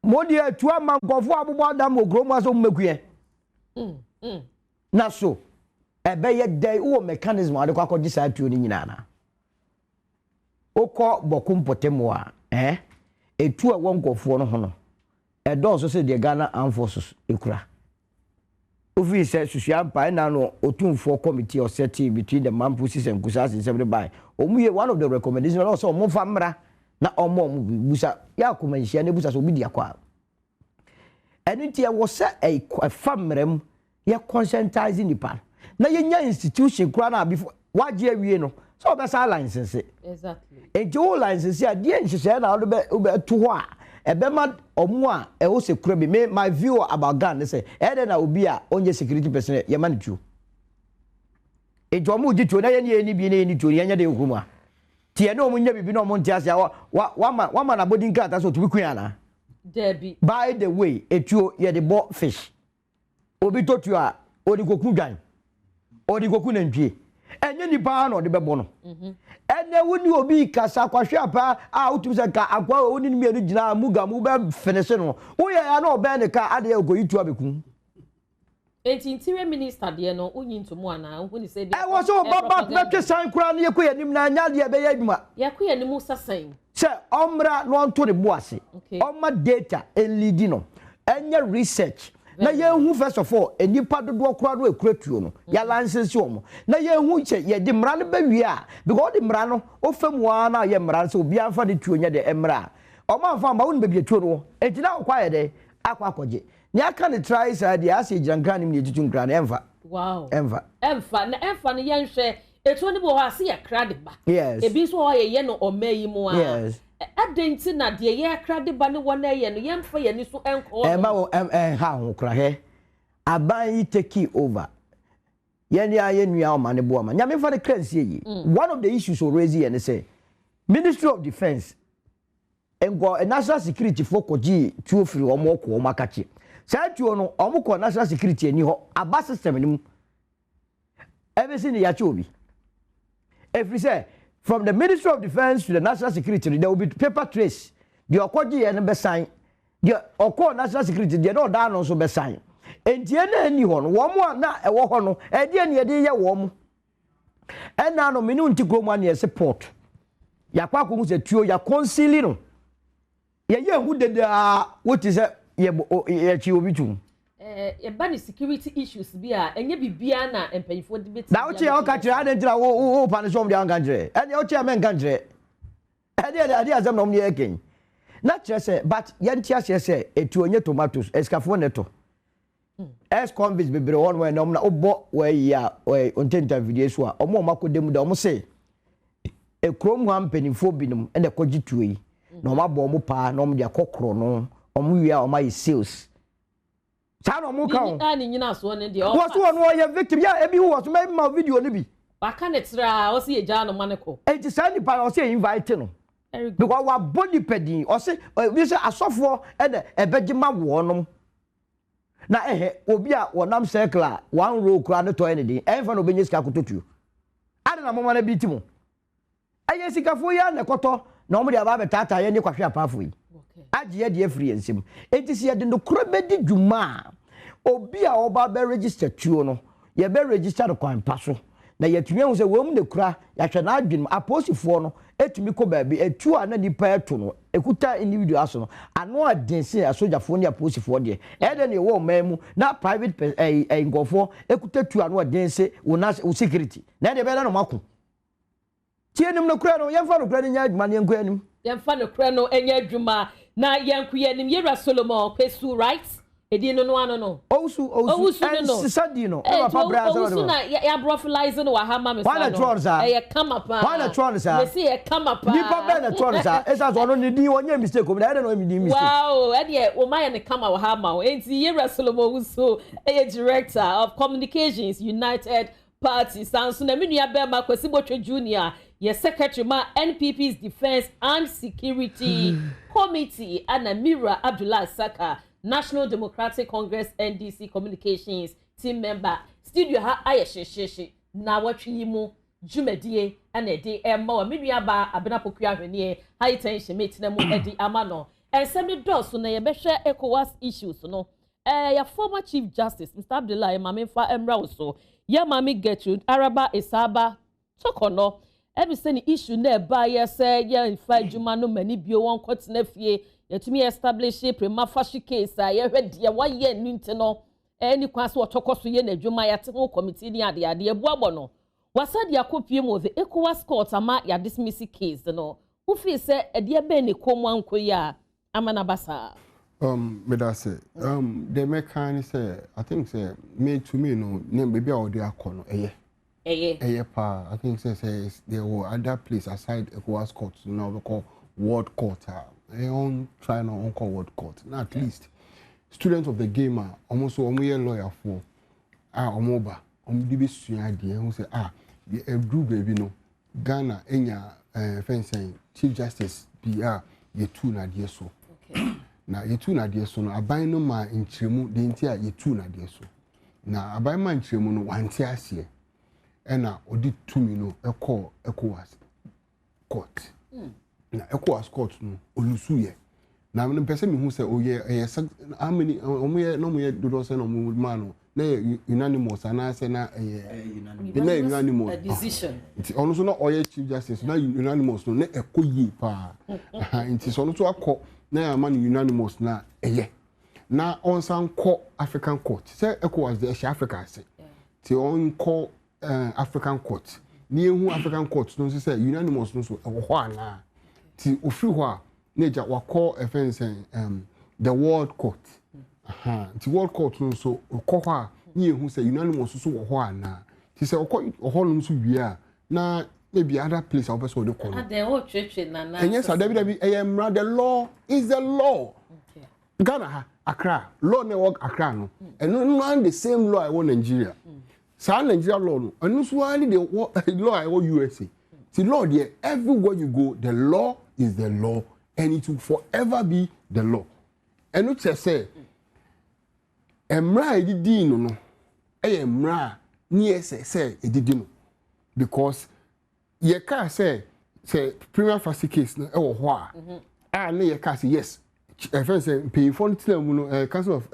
mo de atu ama ngofo abobo adam ogrom aso mmekuye na so ebe ye dey wo mechanism ade kwa kwodi sa atu ni nyina na okọ bokum potemu a etu a won ngofo no ho no edo so say de Ghana Armed Forces ekura ofi say susua mpa na no otumfo committee or setting between the Mampusis and Kusas in 70 by omuye one of the recommendations also mo famra na omo busa ya komanhia ne busa so bi dia kwa enunti e wo say e famrem ye conscientizing nipa na ye nya institution kura na before waje awie no so be sa license exactly e jo license a die nhye na obe to ho a ebema omo a e wo se kura bi me my view about Ghana say e na obi a onye security person ye man tu e jo mo jitu na ye ni bi na ni tu ye nya de huruma tie na omo nya bibi na omo ntia sia wa ma na body card so to bi kuya na Debbie by the way etuo ye de bo fish obi totu a odi koku gan odi koku na ntwie enye nipa na odi bebo no ene woni obi kasa kwahwe apa a utum se ka akwa oni ni mienu gina muga mu be finish no wo ye ya na obe ne ka ade go yitu abeku interior minister de no onyi ntomo ana woni se bi wo so baba metwe san kura na yekoye nim na anya de be ye adwuma yekoye nim sasan se omra no nto de boase oma data elidi no enye research na ye hu first of all enipa dodo kura do ekuratuo no ya license omo na ye hu che ye de mra no ba wi a because de mra no ofemu a na ye mra so obi anfa de tuo nya de emra omo anfa ma woni be bi tuo no entina kwa ye de akwa koje ni aka ne try sa de ase girankan ni tutu nkran enfa wow enfa na ye nhwe etuo ni bo ho ase ye kra de ba yes ebi so ho ye no omayi mu a yes adenti na de ye kra de ba ne wona ye no ye mfa ye ni so enko ma wo ha ho kra he aban yi take over ye ni aye nua o ma ne bo ma nya me fa de kransie yi one of the issues o raise here ne say Ministry of Defense engo national security for koji tuo free o mo ko o makachi sa tuo no o mo ko national security ani ho aba system ni mu everything ya chobi every say from the Ministry of Defense to the National Security, there will be paper trace. The Okoji and be sign. The Oko National Security, they don't down also be sign. And the any one more na a wohono, and the any ya warm. And now no minute go money as support. Yakwaku was a trio, ya concealing. Ya who did what is that? Ye chiu. Bani security issues bia enye bibia na empanyfo debate na uche o ka kire adentira wo panisom dia nganjire ene o che men nganjire ade azam no mne eken na kire se but yantia se etu onye tomatoes escafo neto es convince bebre one way no na obo we ya we ontenta video so a omo makodem da omo se ekrom ho ampanifo binum ene kogituo yi na omo abo omo pa na omo dia kokro no omo wia omo yi sales Tano muka on. Ani nyina so ne de. Was one no victim ya ebi wo so my video ni bi. Baka ne tra o se ye ja no maneko. E ti send pa o se invite no. Because wa body pedin o se we say asofo e de ebegima wo no. Na obi a wonam circle one row kura ne to anything. E fa no benye sika kototuo. Ade na mama na bi ti mo. Aye sika fo ya ne koto na omo de aba betata ye ne kwahwe apafo yi. Aje de free ensem enti se de no kura bedi dwuma obi a oba be register tuo no ye be register kwan paso na yetumi hu se wom de kura ya hwe na adwin aposifo no etumi ko ba bi etu a na nipa eto no ekuta individual aso no ano adense asojafo ne aposifo de e de ne wo mamu na private ngofo ekuta tu ano adense wo na security na de be na no mako tienim no kura no yemfa no kura ne nya adwuma ne enkoanim yemfa no kura no enya adwuma na yenkuye nim yera Solomon Pesu right edi no no owusu no sisadi no papa bra so owusu na ya brofilize no wa ha ma me sa no wala trolls e kama pa wala trolls ah we see e kama pa nipa be na trolls ah esa so no ni di wonye mistake o bi na no mi di mistake wow e de o ma ya ne kama wa ha ma o enti ye Solomo Owusu director of communications United Party sanso na me nua be ma Kwesi Botwe Junior ye secretary ma NPP's Defense and Security Committee and Amira Abdullah Saka National Democratic Congress NDC Communications team member studio ha ayesheshe Nnawotwe yimu jumedie ana edi emma wa menua ba abena pokua hwene high tension mate na mu edi amano ensem doso na ye behwe ECOWAS issues no ya former Chief Justice Mr. Abdullah Mamemfa Emra so ya Mami Gertrude Araba Isaba Tokono ebi se ni issue na ba ye se ya fa adwuma no mani bio won kwotena fie yetumi establish prima facie case ya hwede wa ye nunte no any kwan so otokoso ye na adwuma ya te ho committee ni ade ebuabo no wasadi akopie mo the ECOWAS court ama ya dismiss case no who feel say ade be ne komu ankoyi a amana basa me that say the mechanic say I think say me to me no name baby all dey akono eye pa I think say there were other place aside ECOWAS court now we call world court on try now on call world court now at least students of the game are almost one year lawyer for omoba omdibe sua de who say a group baby no Ghana enya fencing Chief Justice PR ye two na de so okay na yetu na de so no aban no ma nkyeremu de ntia yetu na de so na aban ma nkyeremu no wante ase e na odi tumi no ECOWAS court na ECOWAS court no olusu ye na me pese me hu se oye amini omoye no moye dodo se no mo ma no na unanimous ana se na unanimous decision nti ono so no oye Chief Justice na unanimous no na ekoyi pa nti so no so akọ na ya man unanimous na na on san call African court say ECOWAS the Africa say ti on call African court ni ehu African court no say unanimous no so ho ana ti ofiri ho a na ja wa call offense the world court ti world court no so ko ho a ni ehu say unanimous so ho ana ti say ho no so wi a na maybe other place our person will call. And yes, the law is the law. Okay. Ghana, Accra, law network Accra no. And no the same law I want Nigeria. So Nigeria law no. And no only the law I want USA. See law there, everywhere you go, the law is the law, and it will forever be the law. And no just say, Emra edidi no. Emra ni say edidi no. Because ye can say prima facie case no e wo ho a na ye can say yes friend say pay for no council of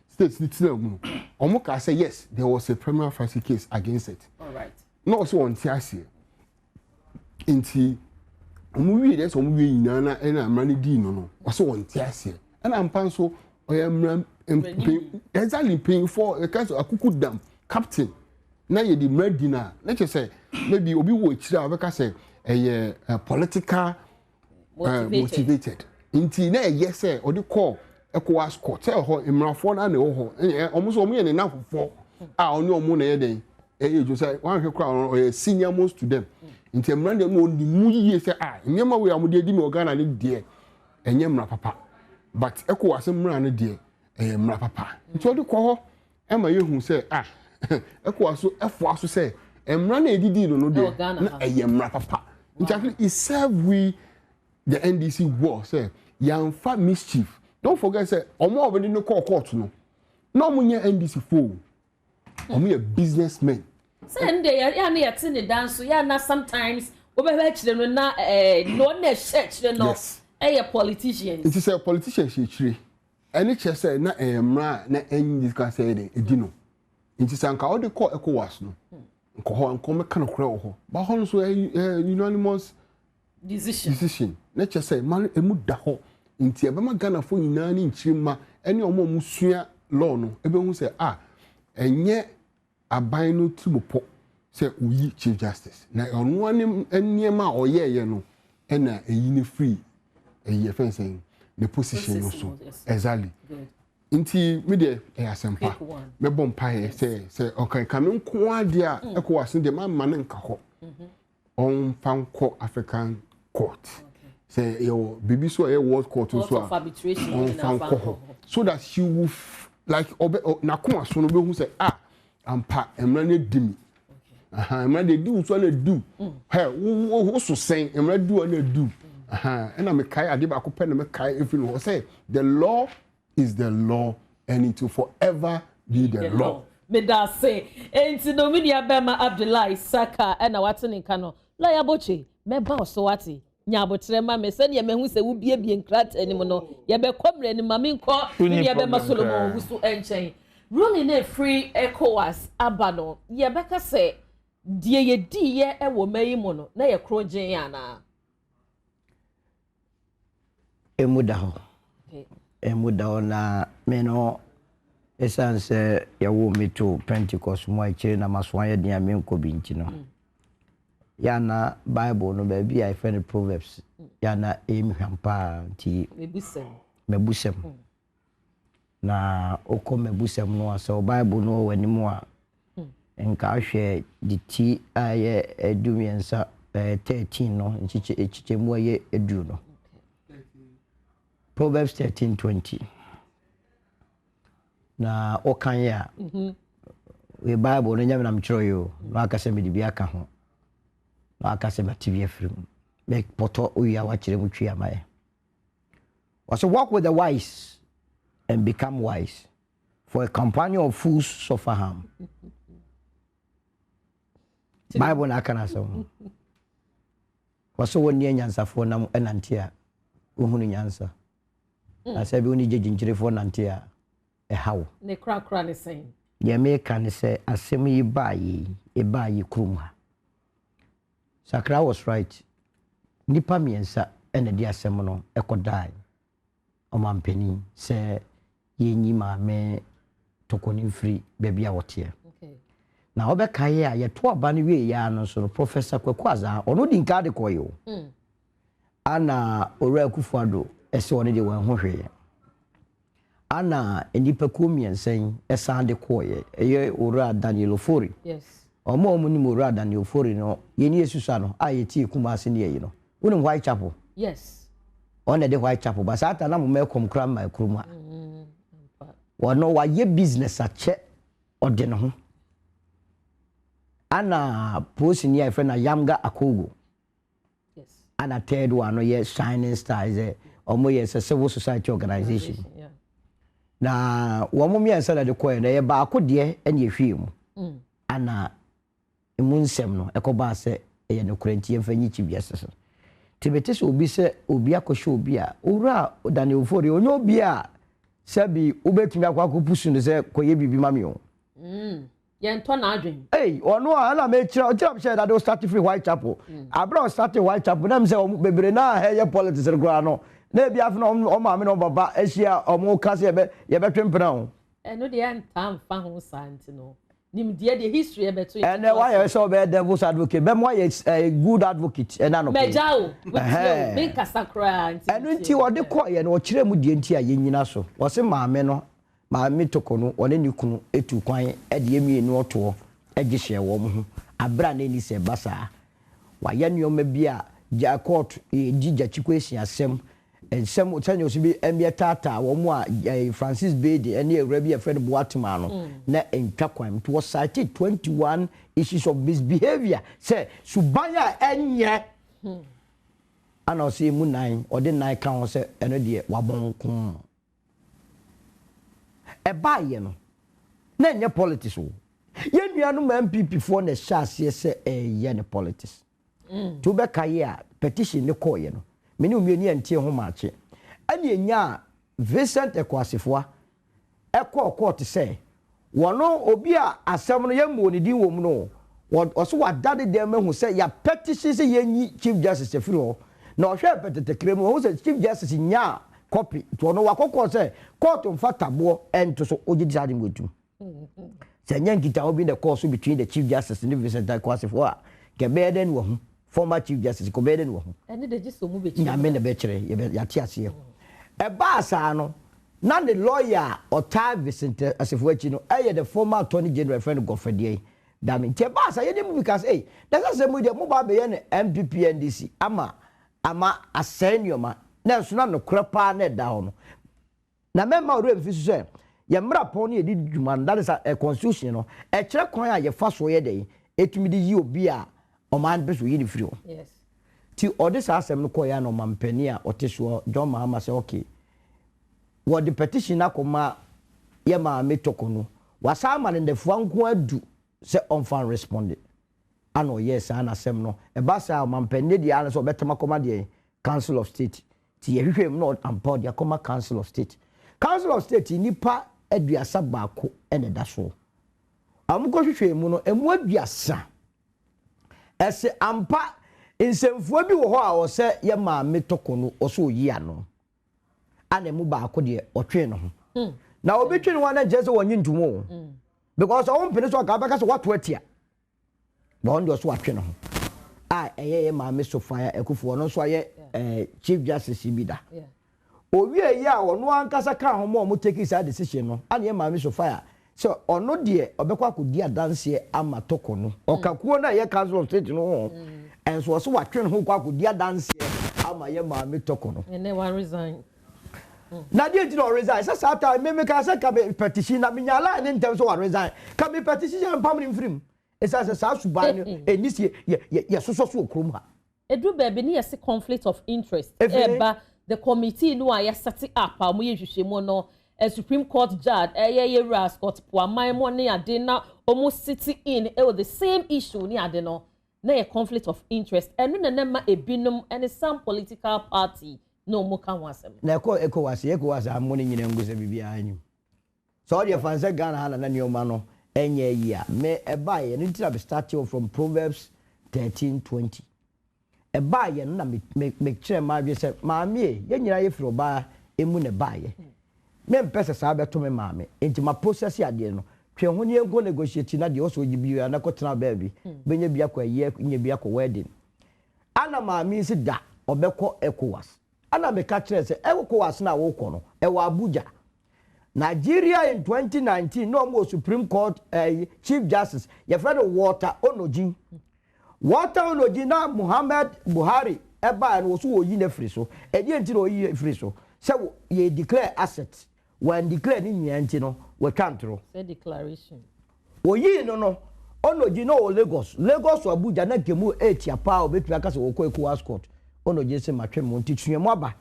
states no omo can say yes there was a prima facie case against it all right no so on tiase nti omo wi dey so omo wi nyina na e na amra di no so on tiase and am pan so oyamra exactly paying for a council akuku dam captain na ye di medina na che say maybe obi wo chira obeka say political motivated inti na yes say odi call ECOWAS court say ho imrafo na na ho omo so omo ye ne nafofo oni omo na ye den jo say wan hwe kra senior most to them inti emra dem no di mu yiye say nyema we amode di me organa ne de enye mra papa but ECOWAS mra ne de mra papa inti odi ko ho e ma ye hu say ECOWAS so efo aso say emra na edidi no de na emra papa exactly it serve we the NDC war say yamfa mischief don't forget say omo obedi no court no na omunye NDC fo omo businessmen say nde ya na yete ne dance ya na sometimes obehwe chire no na no na chire no politicians it is a politician she chire any che say na emra na NDC ka say edi no it is anka all the call ECOWAS no nko me kana kura ho ba ho so unanimous decision na che say man emu da ho nti e be ma Ghana fo nyina ni nchirima ene omo musua law no e be hu say enye aban no tribopo say oyi Chief Justice na onu ani ma oyeye no e na eyi ne free eyi fence the position no so exactly Inti media asempa me bom pae say okay kamen ko ade a ECOWAS de man nka ho on fanko African court say yo bibi so a world court so on fanko ho so that she will like na ko aso no be hu say ampa emra ne dimi emra de do so na do he wo so sen emra do na do and me kai ade ba ko pe na me kai efi no say the law is the law and it will forever be the law. Me da say enti no mi dia bema Abdullahi Saka na wate ne ka no lawyer boche me ba so wate nya abotre ma me se ne me hu se wo bie nkrata anim no ye be komre ni ma me nko ni ye be ma Solomon wusu enchen ruling na free ECOWAS abano ye be ka se die ye di ye e wo mayi mo no na ye krogen ana emudaho emudaho na me no esanse ya wo me to Pentecost mo akire na masoa ye dia me nko bi nti no ya na Bible no ba bi I find Proverbs ya na emhwampa nti mebusem na oko mebusem no asa Bible no wani mu a nka ahwe di ti aye edumiensa 13 no nchiche mu aye edu no Proverbs 13:20 na okan ya we Bible no nyame na mchiro yo na akase me di aka ho na akase matibi afrim me poto oya wa kire mu twa amaye was walk with the wise and become wise for a companion of fools suffer harm Bible na kana so was woni nyansa fo na enante a ohunu nyansa na sabi oni jejinjire fo nante a how ne kra ne sen ye me kan say asem yi baayi krumha Sakra was right nipa miensa ene di asem no ekodai o mampeni say ye nyi ma me tokoni free baby a wote na obekaye a ye to aba ne we ya no so Professor Kwekwaza ono di nka de koyo ana ora kufuado ese one de wan ho hwe ana enipa kumiensen esande koye eye ora Daniel Ofori yes omo ni ora Daniel Ofori no ye ni esusa no ayeti kumase ne ye no woni White Chapel yes on the White Chapel but ata na mo mekom kra ma kruma wono wa ye business ache ode no ho ana posi ni afa na Yamga Akogo yes ana third one no ye Shining Star is omo ye civil society organization yeah. Na womo miensa na de koye na ye ba akode ene ehwie mu ana emunsem no ekoba se ye no kurenti ye fanyi chibiase so tibete so obi se obi akosho obi a owura Daniel Ofori onye obi a sabi obetumi akwakopusu no se koye bibi mami o ye nto na adwen ono a na me kira share that start free White Chapel abro start White Chapel na me se bebere na he ye politics regura no na bia fa no o ma me no baba ehia o mo kase ye betwempena o eno de antam fa ho santi no nim de history e beto and why you so be devil's advocate be mo ye a good advocate and no mejao with me kasakra anti eno nti wo de ko ye no o kire mu de nti a ye nyina so wo se maame no maame tokono one ni kunu etu kwan e de emienu oto egihye wo mo ho abra na ni se basa wa ye nyoma bi a ja court jija chikwesi asem ensem otanyo so bi embia tata wo mo a Francis Bede ene ewra bi a friend Boatima no na entwa kwan to cite 21 issues of misbehavior say subanya enye ana se mu nan ode nan kan ho se eno de wabonko e ba ye no na enye politics wo ye nuanu ma MPP fo na hyase se ye ne politics to be kaye a petition ne ko ye no meni umieni antie ho maache ani enya Vincent Ekwasifua ekọ court say wono obi a asem no yemu oni din wo mu no oso wadade dem hu say ya petition say yenyi Chief Justice free ho na ohwe petete krem ho say Chief Justice nya copy to no wakoko say court mfatabo ento so ogidi ade motum say nyankita obi the course between the Chief Justice and Vincent Ekwasifua gebeden wo hu former Chief Justice ko beden wo ho ene de jiso mu be nyame ne be kire ya ti ase e ba sa no na the lawyer Ota Vincent Asifo no the former attorney general friend Godfrey that mean te ba sa ye dem because that's say mo dey mo ba be ye MPP NDC ama asenioma na so na no krapa na da ho no na memma oro emfi so ye mra pon ye di dwuma that is a constitution no e kire kwan a ye fa so ye dey etumi di yi obi a o man be so yi ni free o yes ti odisa asem no ko ya no mampani a oteso John Mahama say okay what the petition akoma ye ma metoko no wasa ma ne defo anko adu say unfan responded ano yes ana asem no e ba say mampani di ana so betema koma de Council of State ti ye hwehwem no ampa de akoma Council of State nipa aduasa baako ene da so amuko hwehwem no emu aduasa ese ampa insemfuo bi wo ho a wo se ye ma metoko no oso yi ano ana mu baako de otwe no ho na obetwe no wana jese wonyi ntumo because o mpene so ka baka so wato atia ba on de so atwe no ho ye ma me so fire ekufuo no so aye Chief Justice Bida owie ye a wono ankasa ka ho mo take this decision no ana ye ma me so fire so ono de obekwa kodi adanse ama toko no okakuo na ye Council of State no enso so watwe no kwa kodi adanse ama ye ma me toko no and then one resign na dey did resign sa time me ka say ka petition na me nyala ni ntem so wa resign ka me petition pamri mfrim esa sa suban enisi ye so okrom ha edu baby ni yes conflict of interest eba the committee no are set up am ye hwehwemu no a Supreme Court judge ye Rascot Poamai mo ne ade na omo sitting in the same issue ni ade no na a conflict of interest enu na ma ebinum and some political party no mo kan wasem na ECOWAS amone nyina nguze bibia anyu so the fancy Ghana hala na nioma no enye yi a me eba ye ni tira be start from Proverbs 13:20 eba ye na me kire ma bi se maame ye nyira ye firo ba emu ne ba ye me mpese sa beto me maame enti ma process ade no twe ho ne go negotiate na de oso gibi ya na kotena ba bi benye bia kwa ye nye bia kwa wedding ana maame si da obekọ ECOWAS ana me ka kire se ECOWAS na wo kọ no e wa Abuja Nigeria in 2019 no mo Supreme Court Chief Justice ye friend Walter Onoji na Muhammad Buhari eba no so oyi na free so e die ntino oyi free so say ye declare assets when declare ni nyan ntino we kantro say declaration oyi no Onoji no Lagos Abuja na kemu etia pa obetu aka se wokọ ECOWAS court Onoji se matwe mo ntitue mo aba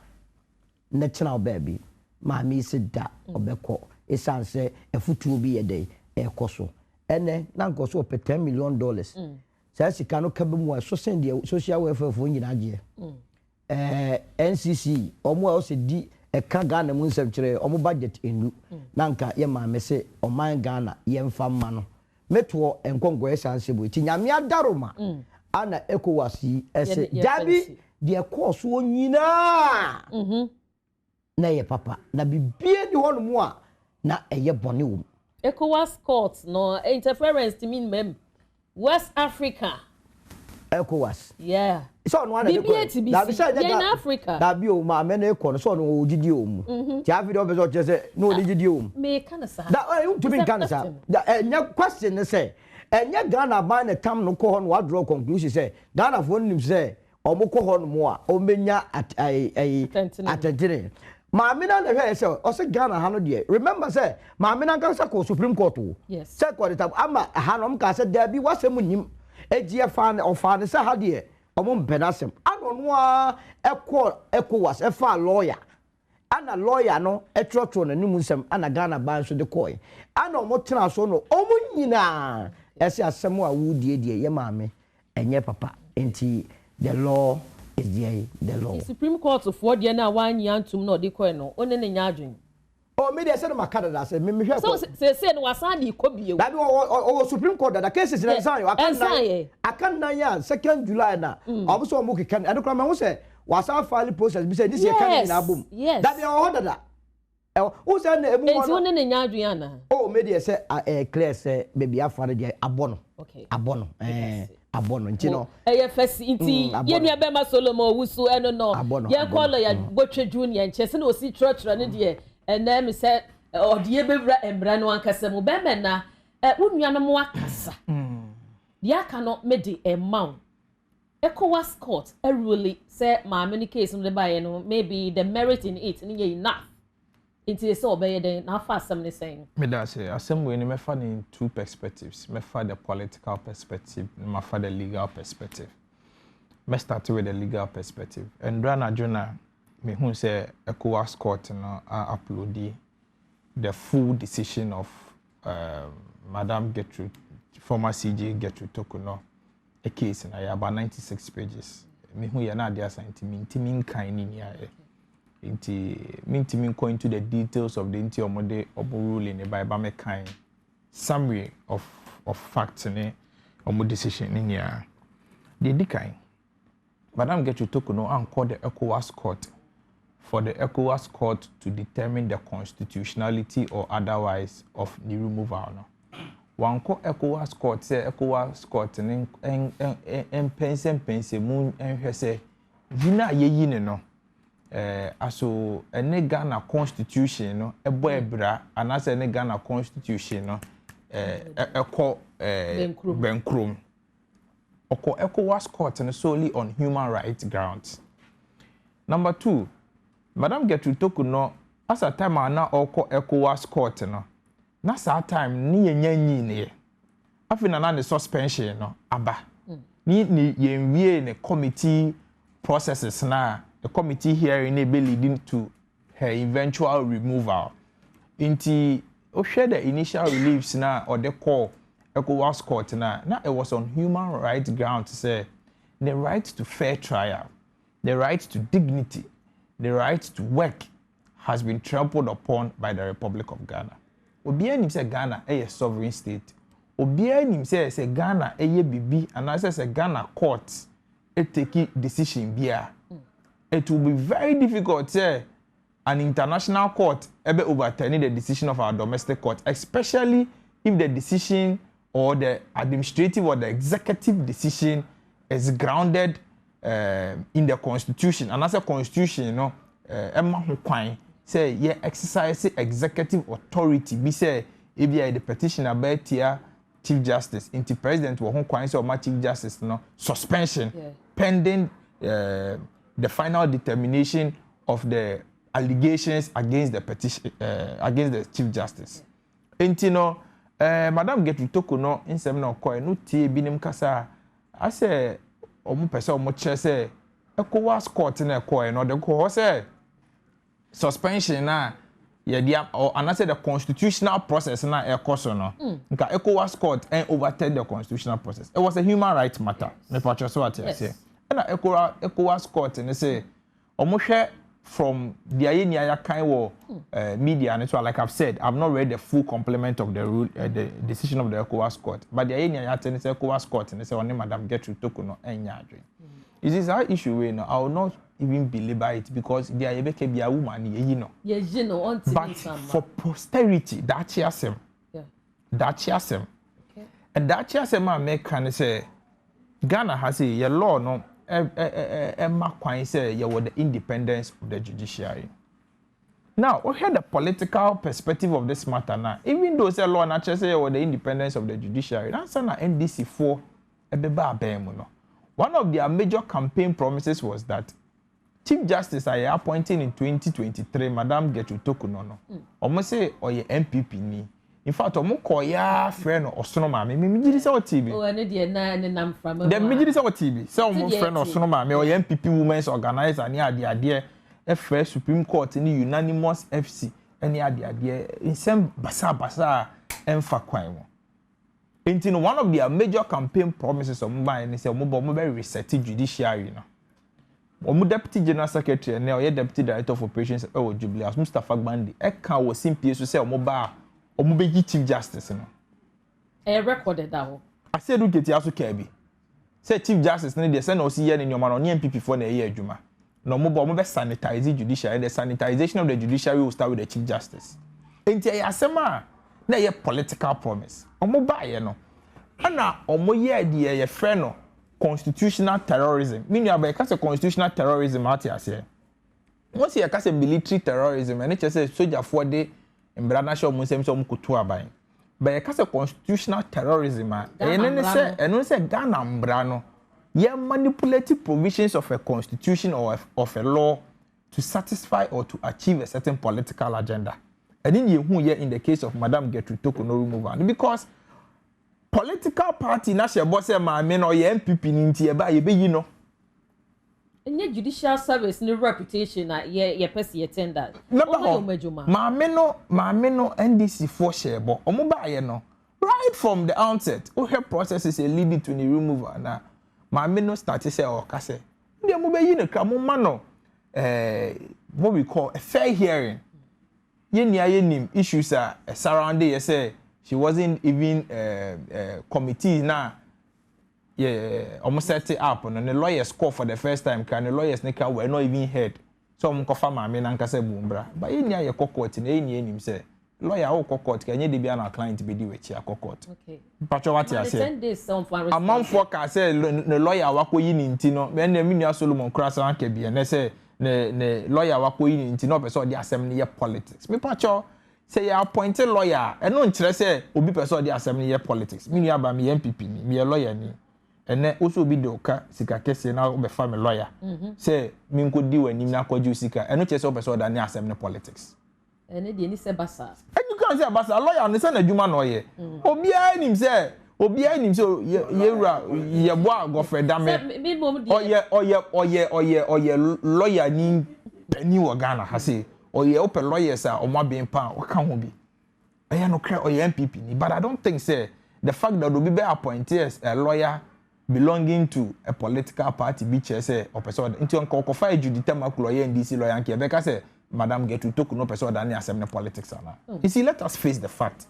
na chena baby maami se da obekọ esanse efutuo bi yede ekoso ene na nkoso pe $10 million say sika no ka be mu so send the social welfare fo nyina age NCC omo o se di eka Ghana mu nsem kire omo budget enu na nka ye maame se oman Ghana ye mfa mma no meto enkongo esanse bo ti nyame adaroma ana ECOWAS ese dabi de course wo nyina na ye papa na bibie di hono mu a na eye bone wo ECOWAS court no interference to mean mem West Africa ECOWAS so no na in Africa da bi o ma me na ekọ no so no ogidi o mu ti afi do be so chese no ogidi o mu me kana sa da to be kana sa da nya question say enya Ghana ban na tam no ko ho no wa draw conclusion say Ghana fo nim say omukọ ho no mu a o menya atentire maame na hwe say o se Ghana ha no de remember say maame na kan sa ko Supreme Court o say ko de ama ha no mka say da bi wasem nim egie fa na ofa ne say ha de omo mpenasem ano no a ECOWAS efa lawyer ana lawyer no etrotro na nim nsem ana Ghana ban so de koy ana omo tena so no omo nyina ese asem a wudie die ye maame enye papa enti the law is the law. The Supreme Court of what na one yantum no de koy no one ne nyadwen. Oh me dey say no makada say me hwe so say no wasan de ko biye. That o Supreme Court that cases in Ensan akan na ya 2nd July na obuso omo kekan adokra me ho say wasan file process be say this year kan na abom. That dey order that. Who say na emu one. Enti one ne nyadwen ana. Oh me dey say clear say baby afare dey abono. Okay. Abono abono nti no fesi nti ye nua be ma Solomon wusu eno no ye call ya Botwe Junior nche se na osi trotro ne de and then me said or the ebra embra no ankasa mo be me na wonua no mo akasa dia cannot make a amount ECOWAS court really say my many case no buy no maybe the merit in it ni enough into the so obey then how fast somebody saying me that say assembly ni me fa in two perspectives me fa the political perspective me fa the legal perspective. Me start with the legal perspective and Drana Jonah me who say ECOWAS court no upload the full decision of Madam Gertrude, former CJ Gertrude Tokuno, a case in about 96 pages. Me who ya na dia scientific min kind in ya inti go into the details of the inti omode ruling by me kind summary of facts ne omo decision in ya. The kind Madam Gertrude Tokuno and call the ECOWAS court for the ECOWAS court to determine the constitutionality or otherwise of the removal. No? One call ECOWAS court say ECOWAS court and pense moon and say Vina ye no aso ene Ghana constitution no ebo ebra anase ene Ghana constitution no eko Benkrom oko ECOWAS court and solely on human rights grounds. Number 2, Madam Gertrude Tokuno as a time na oko ECOWAS court no na sa time ni yenyanyi ne afina na the suspension no aba ni yenwie ne committee processes na the committee hearing be leading to her eventual removal inti o share the initial reliefs na or the call ECOWAS court na it was on human rights grounds to say the right to fair trial, the right to dignity, the right to work has been trampled upon by the Republic of Ghana. Obiara nim say Ghana a sovereign state. Obiara nim say Ghana a bibi and I say Ghana courts take decision bia. It will be very difficult say an international court ebe overturning the decision of our domestic court, especially if the decision or the administrative or the executive decision is grounded in the constitution. And as a constitution, you know, Emma Hukwain say, yeah, exercise executive authority. Be say, if you are the petitioner about here, Chief Justice, into President Hukwain say, my Chief Justice, no suspension pending the final determination of the allegations against the petition against the Chief Justice. And you know, Madam Gertrude Tokuno in seminar koi no tie binim kasa. I say, omu pese omu che say, ECOWAS court na koi no the ko say suspension na ye dia or and I say the constitutional process na ekoso no. Nka ECOWAS court and overturn the constitutional process. It was a human rights matter. Me patcho so what say. And ECOWAS court and say omu hwe from the ayenia kind of media, and so like I've said, I've not read the full complement of the rule, the decision of the ECOWAS court. But the ayenia ten is ECOWAS court, and they say, "Only Madam Gertrude Tokuno enyadwe." Is this our issue? We know I will not even belabor it because the ayebeke be a woman, you know. Yes, you know. But for posterity, that chasem, and that chasem, I make can say, Ghana has a law no. Emma Quine said you were the independence of the judiciary. Now, we had the political perspective of this matter now. Even though say law naturally say you were the independence of the judiciary, that's an NDC for a beba. One of their major campaign promises was that Chief Justice I appointing in 2023, Madam Gertrude Tokuno. Almost say or your MPP ni. In fact, omo koya friend Osono Maame. Me gidi say o TV. Oh, ene de na nam from. Dem me gidi say o TV. Say omo friend Osono Maame or MPP Women's Organizer ni ade FS Supreme Court ni unanimous FC any ade in some basa emfa kwan mo. Into one of their major campaign promises of mobile and say omo very reset judiciary no. Omo Deputy General Secretary and now Deputy Director of Operations Jubileus Mustafa Gbandi e kan wo simpie so say omo ba Omubeji Chief Justice no. Recorded that ho. I said do get aso kabi. Say Chief Justice no dey say no see here in your man on MPP for na year adwuma. No mo be sanitize judiciary. The sanitization of the judiciary will start with the Chief Justice. Enti ya asema na ye political promise. Omo ba ye no. Ana omo ye de ye friend no constitutional terrorism. Meaning about constitutional terrorism out here say. once you case military terrorism and it say soldier for the embrana show mo sem so mo kutu aban but you case constitutional terrorism and say Ghana mbrano ye manipulative provisions of a constitution or of a law to satisfy or to achieve a certain political agenda. And then you here in the case of Madam Gertrude Tokuno removal because political party na she boss say ma me no ye MPP ni nti e ba ye be yi no. Any judicial service ni reputation na ye person ye tender. Ma me no NDC for share but omo ba ye no right from the outset o her processes e lead to the removal na ma me no start say o ka say ndi mo be yi ne kra mo ma no what we call a fair hearing. Yenim issues are surrounding you say she wasn't even committee now almost set it up and the lawyers call for the first time can the lawyers were not even heard so I'm confirm my man and say bumbra but you court in any say lawyer or court can you be an client be do with your court okay but what you say a month for can say the lawyer wako yin intino when the minia Solomon cross and can be and say ne lawyer wako yin nti no person dey assembly year politics me pacho say you appointed lawyer e no nkyere say obi person dey assembly year politics me nua ba me MPP ni me lawyer ni ene also obi dey oka sika kese na be fa me lawyer say me nkodi wani na kwaji sika e no kyere say person dey assembly politics ene dey ni say basa and you can say basa lawyer no say na adwuma no ye obi a nim say yewura ye bo agofreda me oye lawyer ni wo Ghana ha say oye open lawyers a omo ben pa o ka ho bi eya no kra oye MPP ni but I don't think say the fact that obi be appointed as a lawyer belonging to a political party be chair say o person into on kofa ejudite makulo ye NDC lawyer nke be ka say Madam Gertrude Tokuno person that na assembly politics ana you see let us face the fact.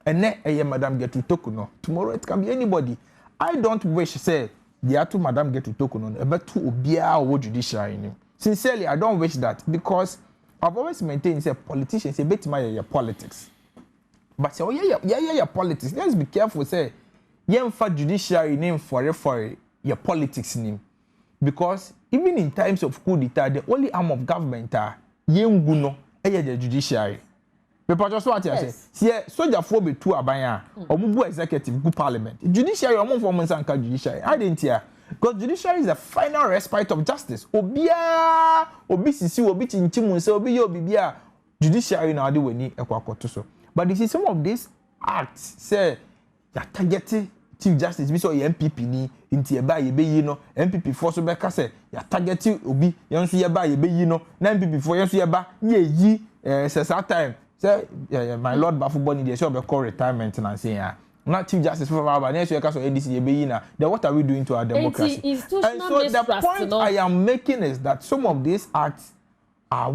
And then Madam Gertrude Tokuno. Tomorrow it can be anybody. I don't wish say the two Madam Gertrude Tokuno about to obia or judiciary. Sincerely, I don't wish that because I've always maintained say politicians say bet my politics. But say oh yeah politics. Let's be careful say yeah for judiciary name for your politics name. Because even in times of coup d'etat, the only arm of government are yenguno the judiciary. People just what you say. See, soldier for be two abaya. Omubu executive, good parliament. Judiciary, omu for monsanka judiciary. I didn't hear. Because judiciary is the final respite of justice. Obia, obisisi, obi chinchimu, say obi yo bibia. Judiciary na adi weni ekwakoto so. But you see some of these acts say ya targeting chief justice. We saw MPP ni inti eba yebe yino. MPP for so beka say ya targeting obi. Yansu yeba yebe yino. Na MPP for yansu yeba ye yi. Say that time. Say my lord Bafuboni dey show be call retirement and say not chief justice for Baba next year case ADC ye be na then what are we doing to our democracy? And so the point I am making is that some of these acts are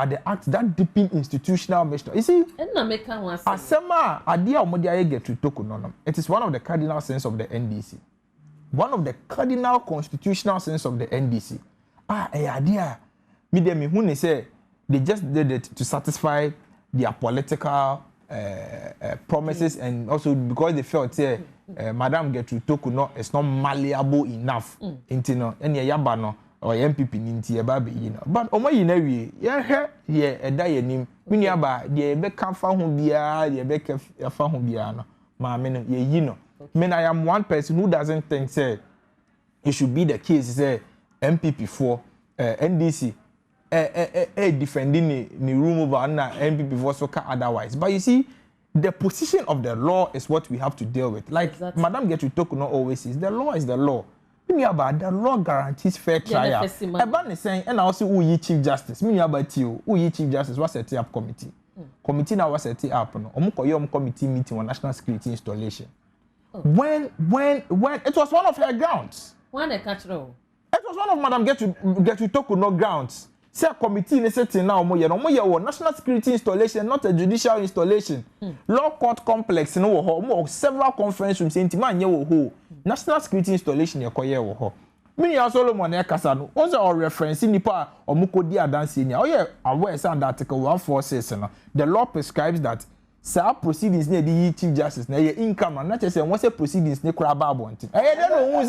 the acts that deepen institutional measure. You see, asema adia omodi aye get to Tokuno. It is one of the cardinal sins of the NDC. One of the cardinal constitutional sins of the NDC. Idea me dem who say they just did it to satisfy their political promises and also because they felt say Madam Gertrude Tokuno is not malleable enough into no any yaba no or MPP ninti eba be yi no but omo yi na wie ye eda ye nim mini aba de be kan fa ho bia de be ka fa ho bia no ma me no ye yi no me I am one person who doesn't think say it should be the case say MPP for NDC defending the removal and MPP for so otherwise. But you see, the position of the law is what we have to deal with. Like exactly. Madam Gertrude Tokuno always says, the law is the law. The law guarantees fair trial. Eban is saying, and also who ye Chief Justice. Who ye Chief Justice was setting up committee. Committee now was setting up. Committee meeting on national security installation. When it was one of her grounds. It was one of Madam Gertrude Tokuno grounds. Say committee is setting now more national security installation, not a judicial installation. Law court complex no several conference rooms in Timan national security installation yekoye wo ho. Mini Solomon e kasa no. Also our reference nipa omukodi adanse ni. Aware say under article 146 no. The law prescribes that sa proceedings na the chief justice na in camera na che say won say proceedings ne kura ba abonti eh dey no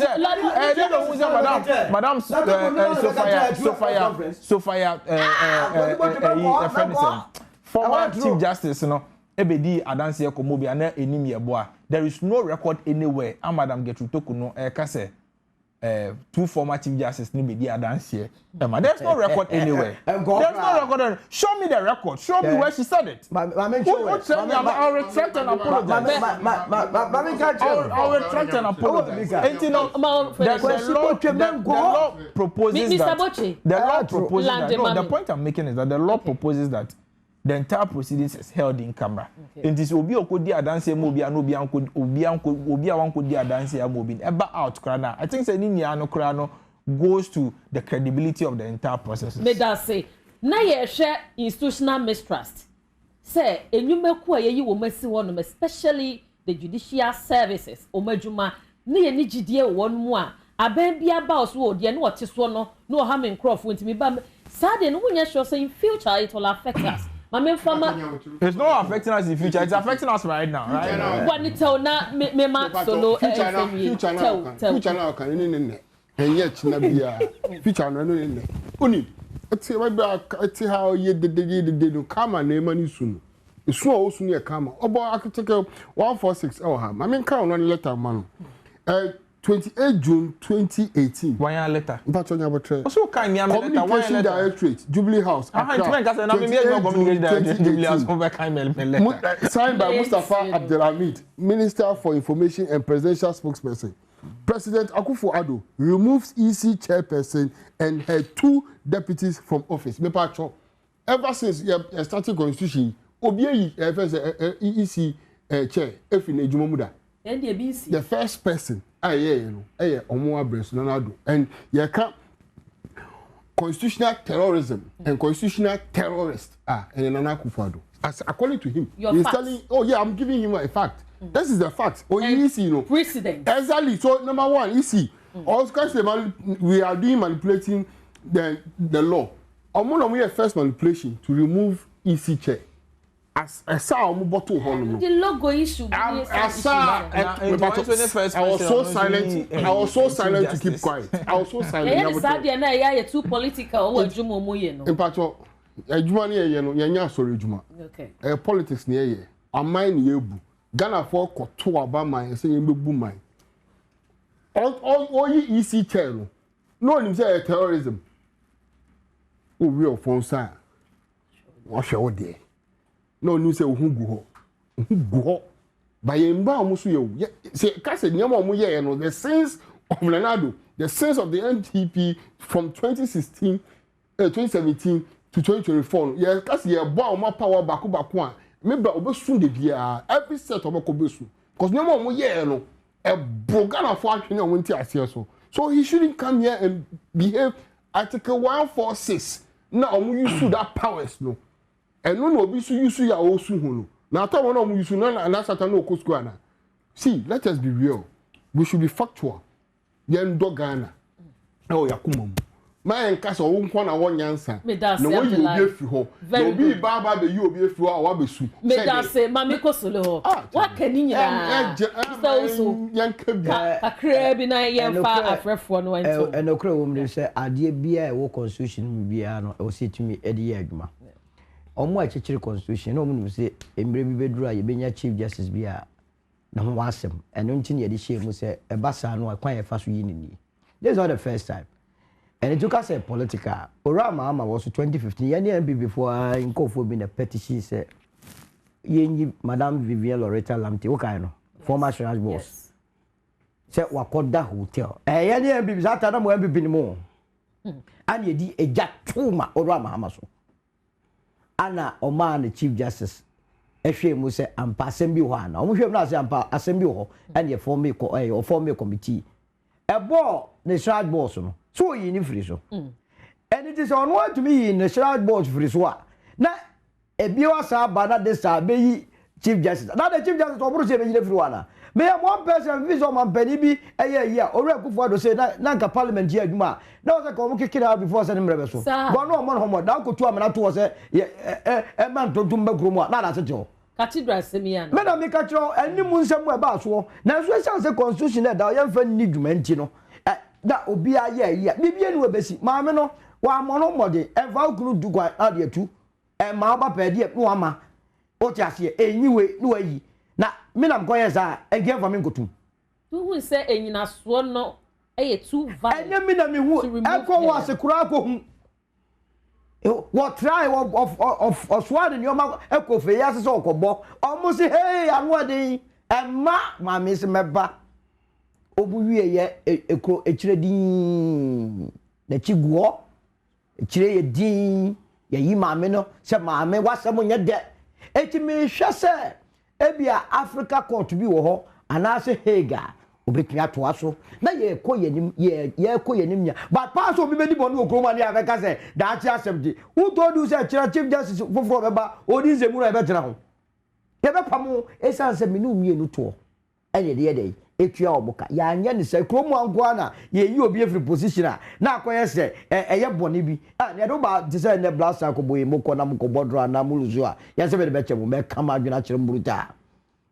hu say madam Sophia former chief justice no ebedi adanse ekomo bia na enim yeboa there is no record anywhere and Madam Gertrude Toku no ka say two former chief justices ni bedi adanse there's no record anywhere there's no record. Show me the record, show me where she said it. I'll retract and apologize. I'll retract and apologize. And you know the law proposes that the point I'm making is that the law proposes that the entire proceedings is held in camera. And this obi okodi adanse mo obi anu obi awankodi adanse amobi eba out krana. I think say ni no krano goes to the credibility of the entire process. Me da say na ye hwe institutional mistrust. Say enyumeku ayeyi wo masi wonum especially the judicial services omadwuma na ye ni gidie won mu a aban bia ba so o de na wote so no na ha me nkrofo ntimi ba sade no munya sure say in future it will affect us. It's not affecting us in the future. It's affecting us right now, right? What you tell na me mark solo future now can in and yet na bia future no in oni ati we ba ati how ye de no kama na emani sunu esu o sunu e kama obo article 146 oh ha I kan no letter man 28 June 2018. One year later. Also, can you Communication Directorate, Jubilee House. Signed by Mustafa Abdelhamid, Minister for Information and Presidential Spokesperson. President Akofena removes EC chairperson and her 2 deputies from office. Ever since the starting constitution, Obiyi EC chair, Efine Jumomuda. The first person, and constitutional terrorism and constitutional terrorist and Nana Akufo-Addo. As according to him, he's telling, oh yeah, I'm giving him a fact. This is the fact. Oh, precedent. Exactly. So number one, EC. Also, we are doing manipulating the law. We have first manipulation to remove EC chair. As I saw the logo issue. I was so silent. I was so silent to keep quiet. I was so silent. Yes, too political. In fact, okay. Politics near ye. A mine yebu. Ghana for koto Obama and say you boom mine. All ye EC chair. No one say terrorism. Oh, real phone sign. What's your day? No news say who go by emba omusu ye say ka say nyama omu ye no the sense of Ronaldo, the sense of the NPP from 2017 to 2024 ye ka say ye bo omo power back a me bra obesu de bia every set omo ko besu because nyama omu ye no e brogana for atwene omo nti ase so he shouldn't come here and behave article 146 na omu use that powers no. And no be so you see our soon. Now, I want to use na Satan no Cosquana. See, let us be real. We should be factual. Yen dogana. Oh, Yakumum. My castle won't one answer. Me da say, no you be free. No be baba be you be free. Our be su. Me da say, mami kosolo. What can you? So young kabi. Akre bi na yen fa afrefo no ento. And okra woman say, adie bia wo constitution bia no o say to me edi adwuma. Omo achechire constitution no mu say emre bi beduru a yebenya chief justice bia na ho wasem eno nti ne yede hye mu say ebasa no akwan ye fa so yi ni. This is not the first time. And it took us a political. Orama was 2015. Yan before Nkofo been a petition say Yenyi Madame Vivienne Loretta Lamte, okay, former Shraj boss. Say Wakoda Hotel. Yan be that Adam will be more. And ye di a jack tuma Orama Hamaso. Anna Oman, the Chief Justice. Eshe mu say ampa assembly ho ana. Omo hwem na say ampa assembly ho and ye form me or form me committee. A ball the Shraj boss no. So you need free so. And it is on what to me in the Shraj board free so. Now, a biwasa bana de sa be Chief Justice. Now the Chief Justice of Bruce be free one. May one person visit man penny be a year or Akufo-Addo say nanka parliament here juma. Now the come kick it out before sending reverse. But no man homo now go to am na to say a man to tumba grumo. Na that's it. cathedral semian me na me ka kiro eni mu nsem e ba so na so e say constitution e da ye mfa ni dwuma nti no da obi aye ye bibie ni we besi ma me no wa mono mode e va okunu dugwa ade atu e ma ba pa de no ama o ti ase enyiwe no ayi na me na mko ye sa e ge fa me nkotum tu hu se enyina so no e too violent enye me na me hu e ko wa se kura ko hu what try of swad in your mouth echo for yes so kobo almost hey anwade ma me se meba obu wie ye ekro ekire din na chiguo ekire ye din ye yi ma me no se ma me wasem nye de eti me hwe se ebia Africa court bi wo ho ana se Haga obetumi atoa so na ye ko yenim ye ko yenim nya but pass obi be di bonu okroma ne afeka se da achi assembly who told you say chief justice foforo beba odi nzemu na be tena ho ye be pamo esan se me no mienu to ene de ye dey etua oboka ya anya ne se kromu anko na ye yi obi every position na akoye se eye bone bi ne do ba de se ne blast akoboye moko na moko bodro na muluzu a ye se be be chemu me kama adwena kire mburuta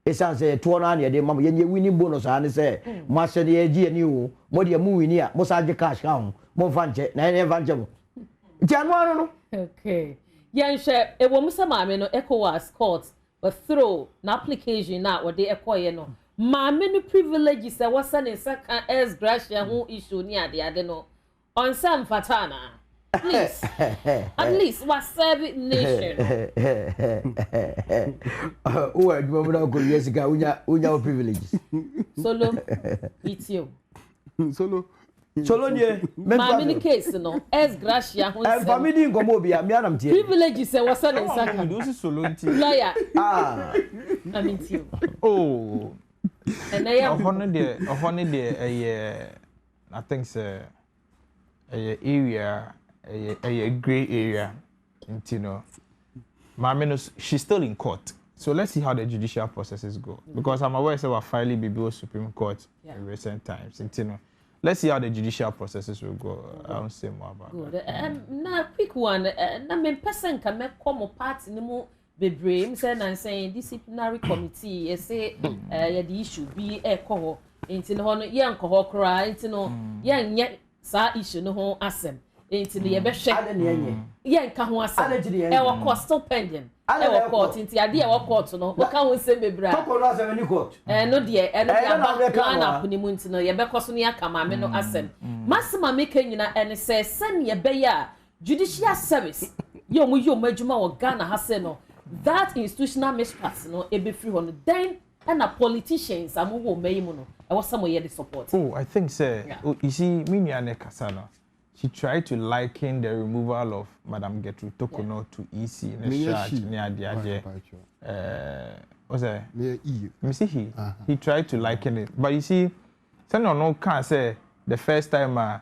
esan say to na ne de mam ye winning bonus an say mo ase de agi ani o mo de mu wini a mo sa age cash ka ho mo fa nche na ne fa nche mo ti anu anu no okay yen hwe e wo musa maame no ECOWAS court but through na application na wo de ekoye no maame no privilege say wasa ne saka as gracia ho issue ni ade no on some fatana please at least was serve nation o adwo mo na ko yes ga unya privileges solo it's you solo nie ma mini case no es gracia ho en family ngomo obi a mi anam tie privilege say wasa ne saka do si solo nti lawyer I mean you oh and I am ohone de I think say area a gray area, you know. She's still in court. So let's see how the judicial processes go. Because I'm aware we're filing before Supreme Court in recent times. You know. Let's see how the judicial processes will go. I don't say more about that. Now, quick one. Na me person can make come part ni mo bebre. I'm saying disciplinary committee. Say the issue be call. Into no one young call cry. Into no young yet sa issue no ho asem. Into the ebehwe ye nka ho asa e wo court still pending e wo court into ade e wo court no wo ka ho sem bebra to no asem ni court no de no de plan up ni mu ntino ye bekoso no yaka maame no asem masima meka nyina ene se sane ye be ya judicial service ye omo adwuma wo Ghana ha se no that institutional mistrust no e be free ho no then and a politicians amowo mayi mu no e wo some ye the support. Oh, I think say you see me nua kasana. She tried to liken the removal of Madam Gertrude Tokono to EC in a charge near the what's that? He tried to liken it. But you see, no can say the first time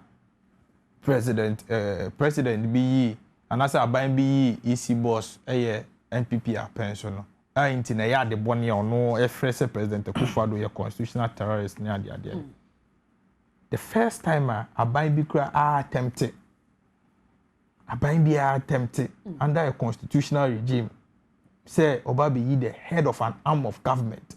President BE and as a buying BE EC boss NPP pension. I intend the bonnie or no a fresh president Akufo-Addo your constitutional terrorist near the idea. The first time a bind be attempted under a constitutional regime, say Obabi the head of an arm of government.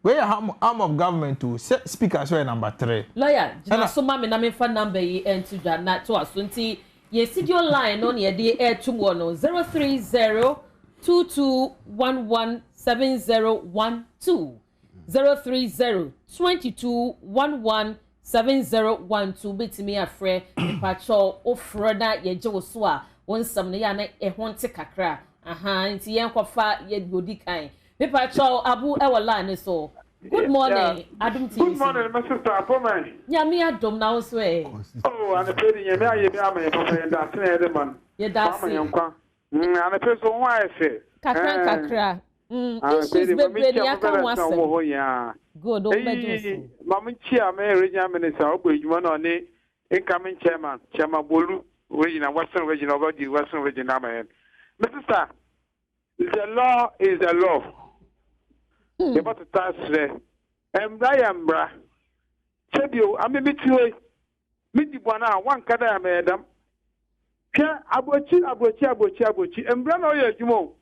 Where arm of government to speak as well number 3. Lawyer, so mama na me fa number yi enti dwa na to asunti ye studio line on ye de air tomorrow 03022117012 03022117012 betimi afre pacho ofroda ye je so a wonsam ne ya na ehonte kakra aha nti yen kofa ye godi kan pacho abu e wala ne so. Good morning, Adom TV. Good morning, my sister. Apoma. Nyami Adom na so e. Oh, and the pedi nyame aye bi ama ye papa ye da se e man. Ye da se. And the person why say. Kakra. Issues bebre ni aka wasem. Good, o bejo. Mama chia me regional minister obo ejuma na oni incoming chairman Bolu regional Western regional body Western regional man. My sister, the law is the law. You got to tax there. Mbra. Sebio, ame mitiwe. Miti bwana one kada madam. Pia abochi. Mbra na oye jumo.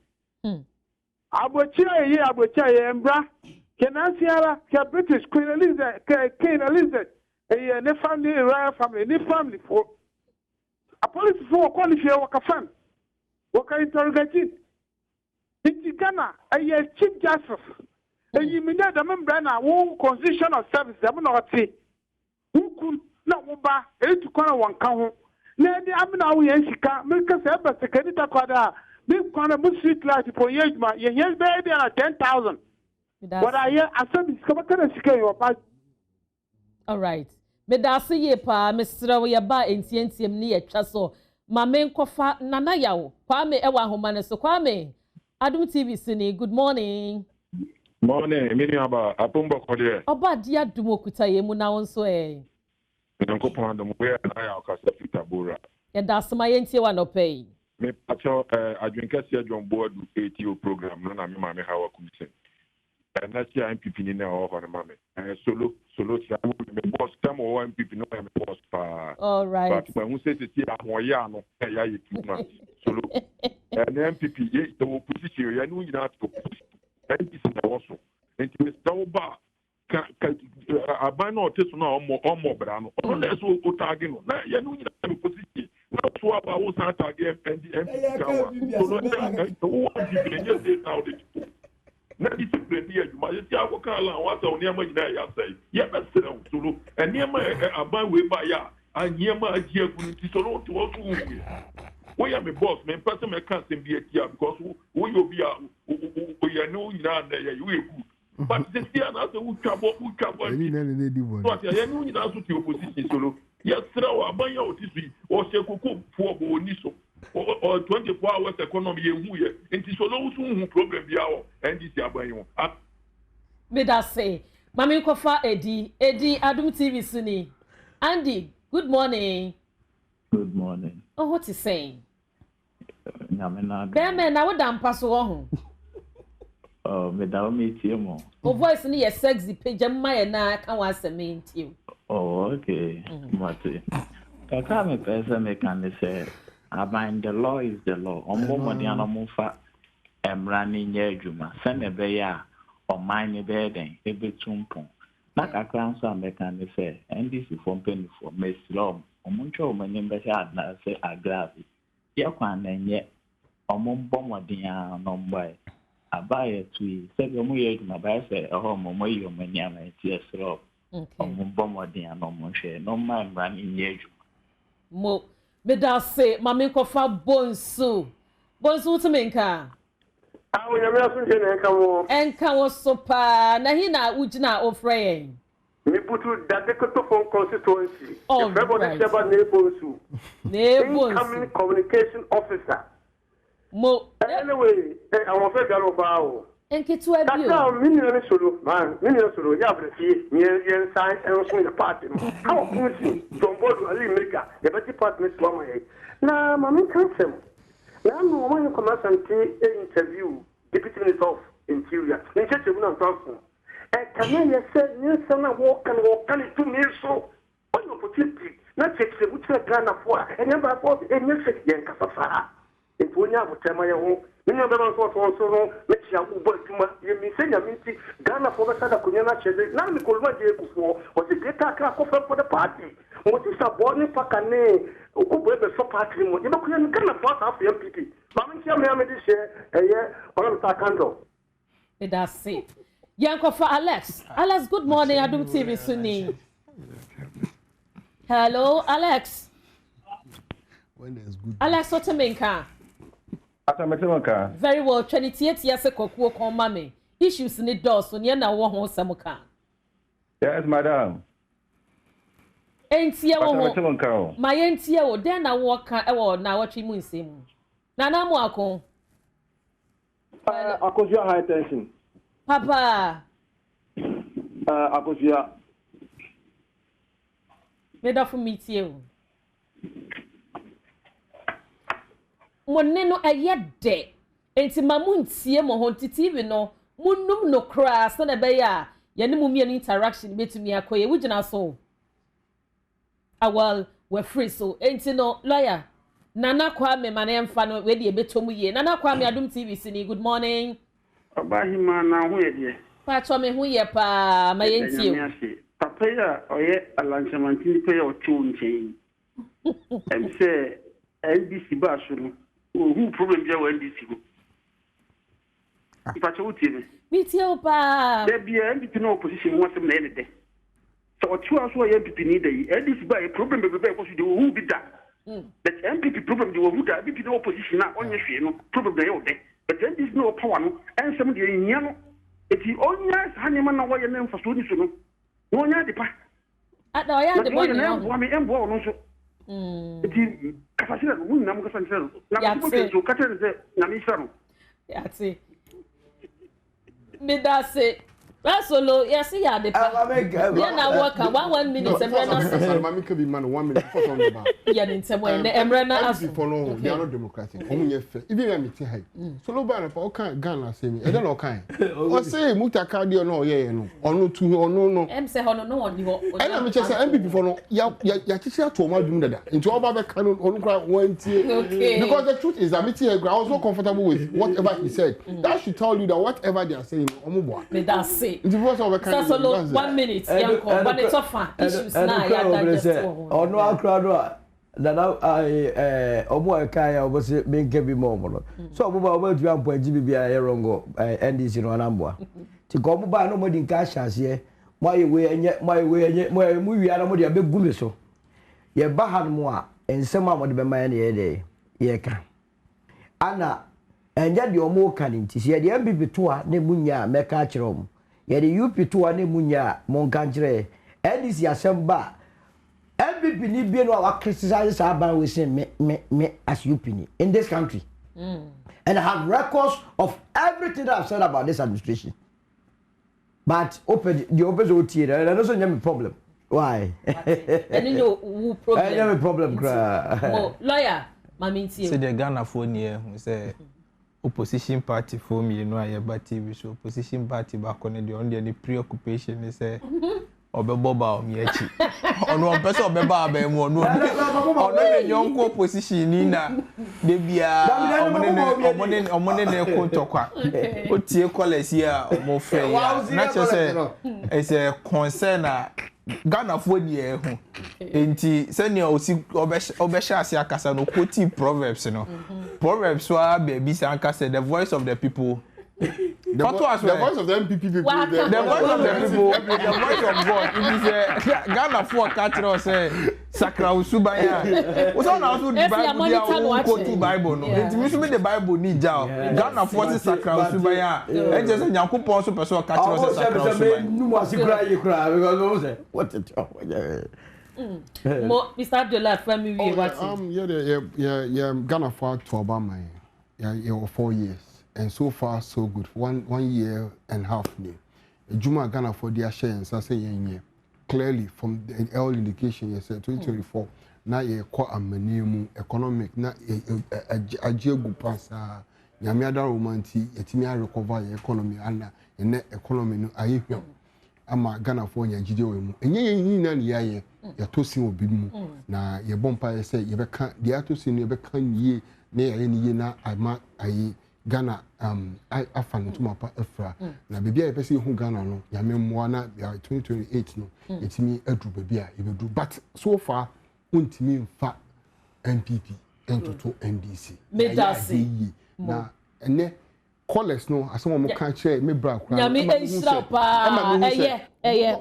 Abochia ye embra. Kenasiara, British Queen Elizabeth, ne family, royal family, ne family for a police for qualify waka fan. Waka interrogated. In Ghana, a chief justice. And you mean that the member now won't constitution of service, the minority. Who could not oba, to corner one count. Lady Amina, we and Shika, make us ever second quadra. Big corner street light for years, my yes, baby, 10,000. But I said, it's come to secure your part. All right. Me da se ye pa Mr. We ba entientiam ni etwa so. Ma me nkofa nana yawo. Kwame ewa homane so Kwame. Adom TV sini. Good morning. Morning. Mini aba apumbo kode. Oba dia dum okuta ye mu na wonso Nko pando mu we na ya okasa fitabura. Ye da sema ye ntie wa no pay. Me pacho adwenkasi adwombo adu ATO program no na me ma me hawa kumisen. Na ti MPP ni na o ho mame. Solo ti me boss tam o MPP no me boss pa. All right. But when say ti ahoya no ya ye tuma. Solo. Na MPP ye the opposition ya no nyina to. MPP na wo so. Enti me sta ba ka aban no teso na omo bra no. No na so o tag no. Na ya no nyina opposition. Na so aba wo san tag MPP ka wa. Solo na o MPP nye say now the na discipline here you must ya go kan la wa so niam nyina ya say ye be sere solo eniam aban we ba ya aniam agie agunu ti solo to wo hu we ya me boss me person me kan sem bi atia because we you be o ya no nyina na ya you egu but this year na so utwabo ni na ne di bo so ya no nyina so ti opposition solo ya sere wa aban ya otisi o se koko fo bo oni so or 24 hours economy hu ye enti so no hu problem bia o ndc abanyo me da say mami kofa edi Adom TV sini. Andy, good morning. Good morning. Oh, what is saying? Nyamena. Beme na wo dan paso ho. Oh, me da me tie mo. O voice ni ye sexy page ma na kan wa aseme ntie. Oh, okay. Mate. Kaka me pesa me kan say Aban the law is the law. Ombo modi anomufa emra ni nye adwuma. Sene be ya oman ni be den ebetumpon. Na kakra nso America ni say NDC for penny for meslo. Omuncho omanim be sha na say agrave. Ye kwan na nye ombo modi anomba. Abaye tui se be mu ye adwuma ba say eho mo yi omani amati esro. Ombo modi anomunhwe no man emra ni nye adwuma. Mo me da say mami kofa bonsu utumenka Awo ya me aso je na enka wo so pa na hi na ugina ofre mi butu da dekoto phone constituency oh, everybody say about Nebonsu incoming communication officer mo anyway I want to go about enkitu abi o that million solo ya bresi yen sign and so the party how come see Jombo Ali America the party partners one way na mami cancel na no one come and interview deputy minister of interior in church we not talk can you say you sana walk and to me so on opportunity na check se we try Ghana for and number for and you say yen kasasa it will never tell my home. Many of them also make you say Ghana for the Sada Kunyana Chede, now we could not get before, was it get a for the party? What is a born Pakane, who will be so party? You know, Ghana for half the MPP. Mamintia Mamadi share a year or Takando. That's it. Yanko for Alex. Alex, good morning. Adom TV Suni. Hello, Alex. Alex Otemenka. Very well. 28 years ago, mame. Issues in the door, so near now, one samuka. Yes, madam. Ain't here, my ain't here, then I walk out now what you mean, sim. Nana Mwako. Akofena high tension. Papa. Akofena. Made up for me, you. Moneno ayede enti mamuntie mo ho TV no munum no kra so na be ya ye ne mumie no interaction betumi akoye wugina so awal we free so enti no lawyer Nana Kwame mane mfa no we de betom ye Nana Kwame Adom TV sini good morning Obahima na ho ye. Pa to me ho ye pa ma yenti. Papa ya oye alanchamantin pe o tu nchen. Em say NDC ba so no. Who problem be o NDC go. If I told you. Me tell pa. There be NDC no opposition wants them any day. So what you also MPP need NDC by a problem be because you who be that. That MPP problem the who that MPP no opposition now on your no problem they all day. But then there's no power no and some the nyano. It is only Hanima na why name for students no. No nya de pa. At no ya de boy no. Wa me embo no so. It is capacity no na mo ka sanse. Na mo so ka tell say na me sha no. Ya see. Me da say Rasolo, yes, yeah, the yeah, now work 1 minute. Mami could be man 1 minute for on the bar. Yeah, in some way, the Emrana as follow, they are not democratic. Only if even me high. So no banner for kind Ghana say me. I don't know kind. Or say Mutakadi or no, yeah, no, or no two or no. M say no on you. And I'm just MPP for no, ya teacher to my doom that. Into all the canon on one okay. Because the truth is that I was so comfortable with whatever he said. That should tell you that whatever they are saying, me that's say. So 1 minute, but it's often issues now. Or no, I'll cry. That I almost I was being kept more. So, about you and GBB Rongo, NDC no Anambwa. To go by nobody in cash as ye, my way and yet my way and yet my movie are a big bully so. Ye bahan moi, and some of the man a day. Ye can. Anna, and yet you're more cunning. Tis ye the MPP tour, Nebunya, make catch room. Ye the UP tour, Nebunya, Moncantre, NDC Assembly. MPP ni be no our criticizes about we say me as UP in this country. And I have records of everything that I've said about this administration. But open OT and also have a problem. Why? And you know who problem? I have a problem. Oh, lawyer, Mami T. Say the Ghana phone here, we say opposition party for me, you know, I have TV show opposition party back on the only any preoccupation is Obeboba Miachi. On one person Obeba Bemo, no, the young opposition Nina, Debia, or money Kotokwa. What your college here, more fair. Not just a concern. Ghana for year. Enti senior Obesha Siakasa no quote proverbs, you know. Proverbs were baby Sankasa, the voice of the people. The voice of the MPP people. The voice of the people. The voice of God. It is Ghana for catcher say Sakra Usubaya. What's on also the Bible? Go to Bible. No, it means the Bible need jao. Ghana for Sakra Usubaya. And just Nyaku Ponso person catcher say Sakra Usubaya. No more you cry because what the job. Mr. Adwoa family what? Yeah, Ghana for to Obama. Yeah, 4 years. And so far, so good. One year and a half now. Juma Ghana for their shares, I say, clearly from the early indication, you said 2024. Now you quite a minimum economic. Now a jago pass. Yamiada romanti, etimia recover your economy and net economy. No, I hear. I'm Ghana for your GDO. And ye, your tossing will be more. Now your bumpire say, you can't, the atosin never can ye near any year now. I Ghana I found to my Efra. Now baby I person who Ghana no ya memwana 2028 no it's me edu baby I do but so far untimi mfa MPP into to NDC na ene callers no asomo mo kan kire me bra kwa na me enshira pa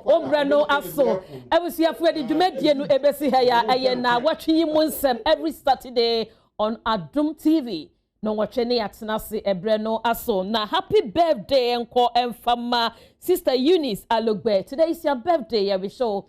obra no aso ebusiafo edi dwumadie no ebesi ha ya Nnawotwe yi mu nsem every Saturday on Adom TV. Nnawotwe ne yatenase ebre no aso na happy birthday enko emfama sister Eunice Alogbe. Today is your birthday. We show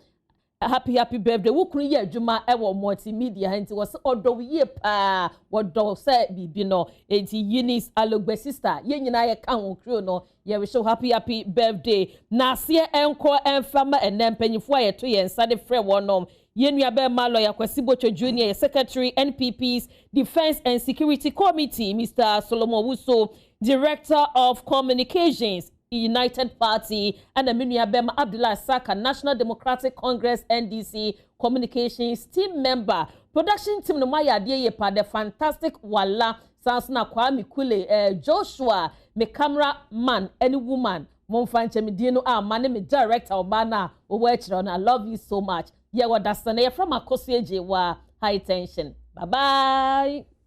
happy birthday. Wo kunu ye adwuma e wo multimedia enti wo se odo ye pa wo do se bibi no enti Eunice Alogbe sister ye nyina ye kan wo kru no ye we show happy birthday na se enko emfama enempanyifo aye to ye nsa de frɛ wonom Yenuabe Maloya Kwesibocho Jr., Secretary, NPP's Defense and Security Committee, Mr. Solomon Wuso, Director of Communications, United Party, and Yenuabe Abdullah Saka, National Democratic Congress, NDC Communications Team Member. Production team no maya die pa the fantastic wala sans na Kwame Kule Joshua me camera man any woman mon fanche me die no man me director obana o work on. I love you so much. Yeah, what that's from Akosie Jewa high tension. Bye bye.